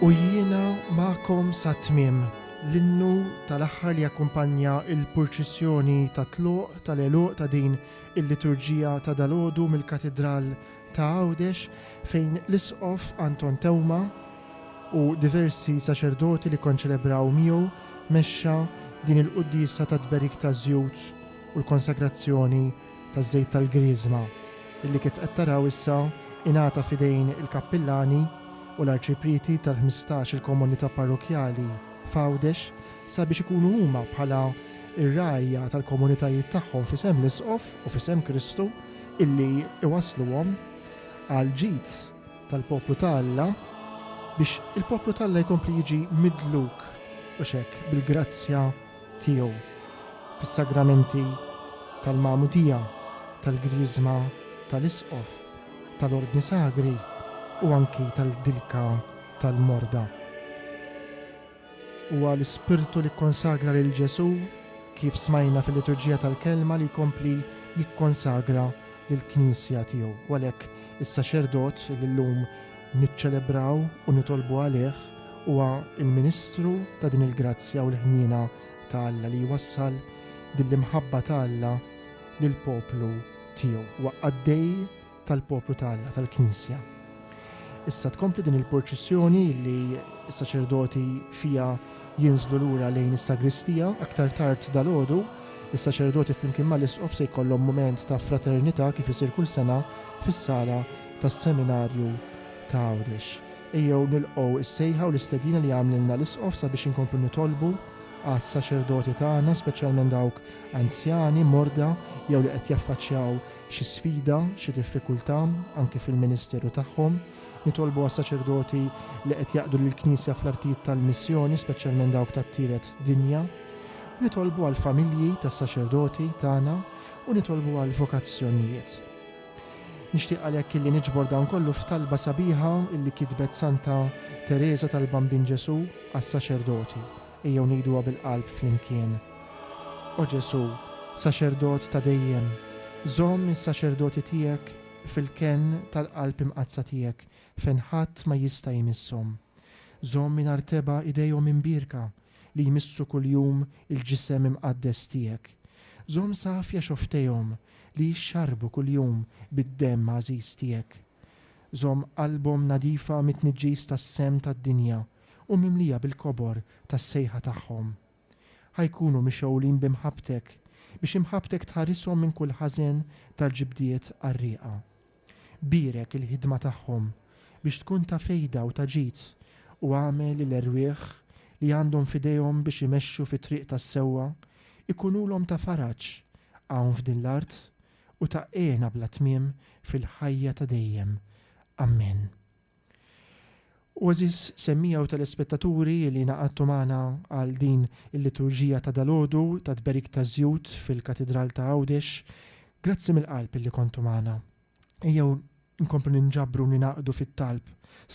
U jiena ma'kom sa tmiem l-innu tal-aħħar li jakkumpanja il-purċissjoni ta' tluq tal-eluq ta' din il-liturġija ta' dalodu mill-katedral ta' Għawdex fejn l-Isqof Anton Tewma u diversi saċerdoti li konċelebraw miegħu mexxa din il-quddisa ta' tberik ta' żjud u l-konsagrazzjoni ta' żejt tal-Griżma illi kif qed taraw issa ingħata fidejn il-kappillani u l-arċipriti tal-15 il-komunità parrokjali f'Għawdex sabiex ikunu huma bħala ir-rajja tal-komunitajiet tagħhom f'isem l-Isqof u f'isem Kristu illi iwassluhom għal ġid tal-poplu tal-Alla biex il-poplu tal-Alla jkompli jiġi midluk u xekk bil-grazzja tiegħu fis-sagramenti tal-Magħmudija, tal-Griżma, tal-Isqof, tal-Ordni Sagri u anki tal-dilka tal-morda. Huwa l-Ispirtu li konsagra lil Ġesu kif smajna fil-liturġija tal-kelma li jkompli jikkonsagra lill-Knisja tiegħu. U għalhekk is-saċerdot li llum niċċelebraw u nitolbu għalih huwa il-Ministru ta' din il-grazzja u l-ħniena ta' Alla li jwassal din l-imħabba ta' Alla lill-poplu tiegħu. Huwa għaddej tal-poplu ta' Alla tal-Knisja. Issa tkompli din il-purċissjoni li s-saċerdoti fija jinżlu lura lejn is-sagristija aktar tard dalgħodu, is-saċerdoti flimkien mal-Isqof se jkollhom mument ta' fraternità kif isir kull sena fis-sala tas-seminarju ta' Għawdex. Ejjew nilqgħu is-sejħa u l-istedina li għamlilna l-Isqof sabiex inkomplu nitolbu għas-saċerdoti tagħna, speċjalment dawk anzjani, morda, jew li qed jaffaċċjaw xi sfida, xi diffikultà anke fil-ministeru tagħhom. Nitolbu għas-saċerdoti li qed jaqdu lill-Knisja fl-artijiet tal-missjoni, speċjalment dawk tat-tielet dinja. Nitolbu għall-familji tas-saċerdoti tagħna u nitolbu għall-vokazzjonijiet. Nixtieq għalhekk illi niġbor dawn kollu f'talba sabiħa illi kitbet Santa Teresa tal-Bambin Ġesu għas-saċerdoti. Ejjew ngħiduha bil-qalb flimkien. O Ġesu, saċerdot ta' dejjem, żomm is-saċerdoti tiegħek fil-ken tal-qalb imqazza tiegħek fejn ħadd ma jista' jmisshom. Żomm mingħajr teba' idejhom imbirka li jmissu kuljum il-ġisem imqaddes tiegħek. Żomm safja xoftejhom li jixxarbu kuljum bid-demm għażiż tiegħek. Żomm qalbhom nadifa mit-tniġġis tas-sem tad-dinja u mimlija bil-kobor tas-sejħa tagħhom. Ħajkunu mixewlin b'imħabtek biex imħabtek tħarishom minn kull ħażen tal-ġibdiet qarrieqa. Birek il-ħidma tagħhom biex tkun ta' fejda u ta' ġid u għamel l-erwieħ li għandhom fidejhom biex imexxu fit-triq tas-sewwa ikunulhom ta' faraġġ hawn f'din l-art u ta' għena bla tmiem fil-ħajja ta' dejjem. Amen. U għaziz semmija u telespettaturi li naqattu magħna għal din il-liturġija ta' dalodu ta' tberik ta' żjud fil-Katedral ta' Għawdex, grazzi mill-qalb li kontu magħna. Ejjew nkomplu ninġabru ninaqdu fit-talb,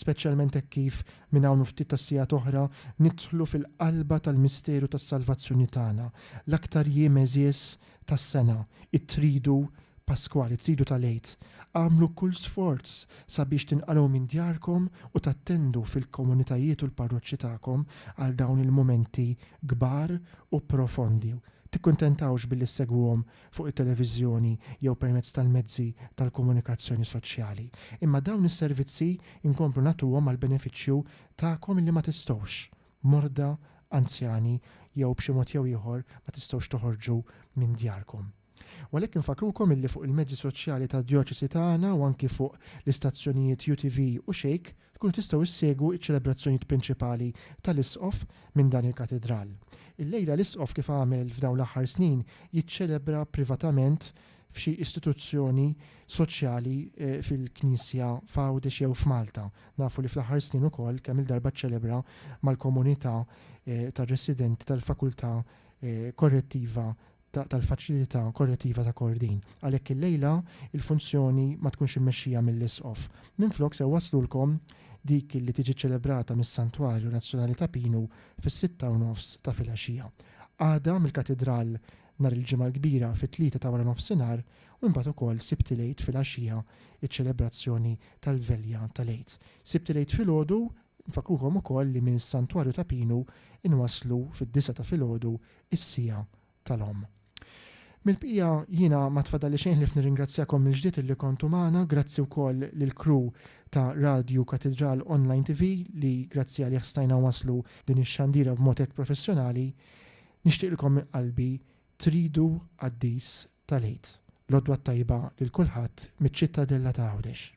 speċjalment hekk kif minn hawn ftit tas-sigħat oħra nidħlu fil-qalba tal-misteru tas-salvazzjoni tagħna, l-aktar jiem eżies tas-sena, it-tridu Paskwali, tridu tal-Għid. Għamlu kull sforz sabiex tinqalgħu minn djarkom u tattendu fil-komunitajiet u l-parroċċi tagħkom għal dawn il-momenti kbar u profondi. Tikkuntentawx billi segwhom fuq it-televiżjoni jew permezz tal-mezzi tal-komunikazzjoni soċjali. Imma dawn is-servizzi inkomplu nagħtuhom għal benefiċċju tagħkom li ma tistgħux, morda, anzjani jew b'xi mod jew ieħor ma tistgħux toħorġu minn djarkom. Għalhekk infakrukom illi fuq il-mezzi soċjali tad-djoċesi tagħna u anki fuq l-istazzjonijiet UTV u Shake tkunu tistgħu issegwu ċ-ċelebrazzjonijiet prinċipali tal-isqof minn dan il-katedral. Il-lejla l-isqof kif għamel f'dawn l-aħħar snin jiċċelebra privatament f'xi istituzzjoni soċjali fil-Knisja f'Għawdex jew f'Malta. Nafu li fl-aħħar snin ukoll kemm il-darba ċċelebra mal-komunità tar-residenti tal-Fakultà Korrettiva tal-faċilità korrettiva ta' Kordin. Għalhekk il-lejla il-funzjoni ma tkunx immexxija mill-isqof. Minflok se waslulkom dik li tiġi ċelebrata mis-Santwarju Nazzjonali ta' Pinu fis-6:30 ta' filgħaxija. Għada mill-katedral nhar il-ġimgħa l-kbira fit-3 ta' wara nofsinhar u mbagħad ukoll Sibti Lejt filgħaxija iċ-ċelebrazzjoni tal-Velja tal-Għid. Sibti Lejt filgħodu nfakrukom ukoll li minn Santwarju ta' Pinu inwasslu fid-9 ta' filgħodu is-sija tal-om. Mill-bqija jiena ma tfadalli xejn li nirringrazzjakom mill-ġdiet li kontu magħna, grazzi wkoll lill-crew ta' Radio Katedral Online TV li grazzi għalih stajna waslu din ix-xandira b'mod hekk professjonali. Nixtieqilkom minn qalbi tridu għaddis tal-Għid. L-odwa tajba lil kulħadd miċ-ċittadella ta' Għawdex.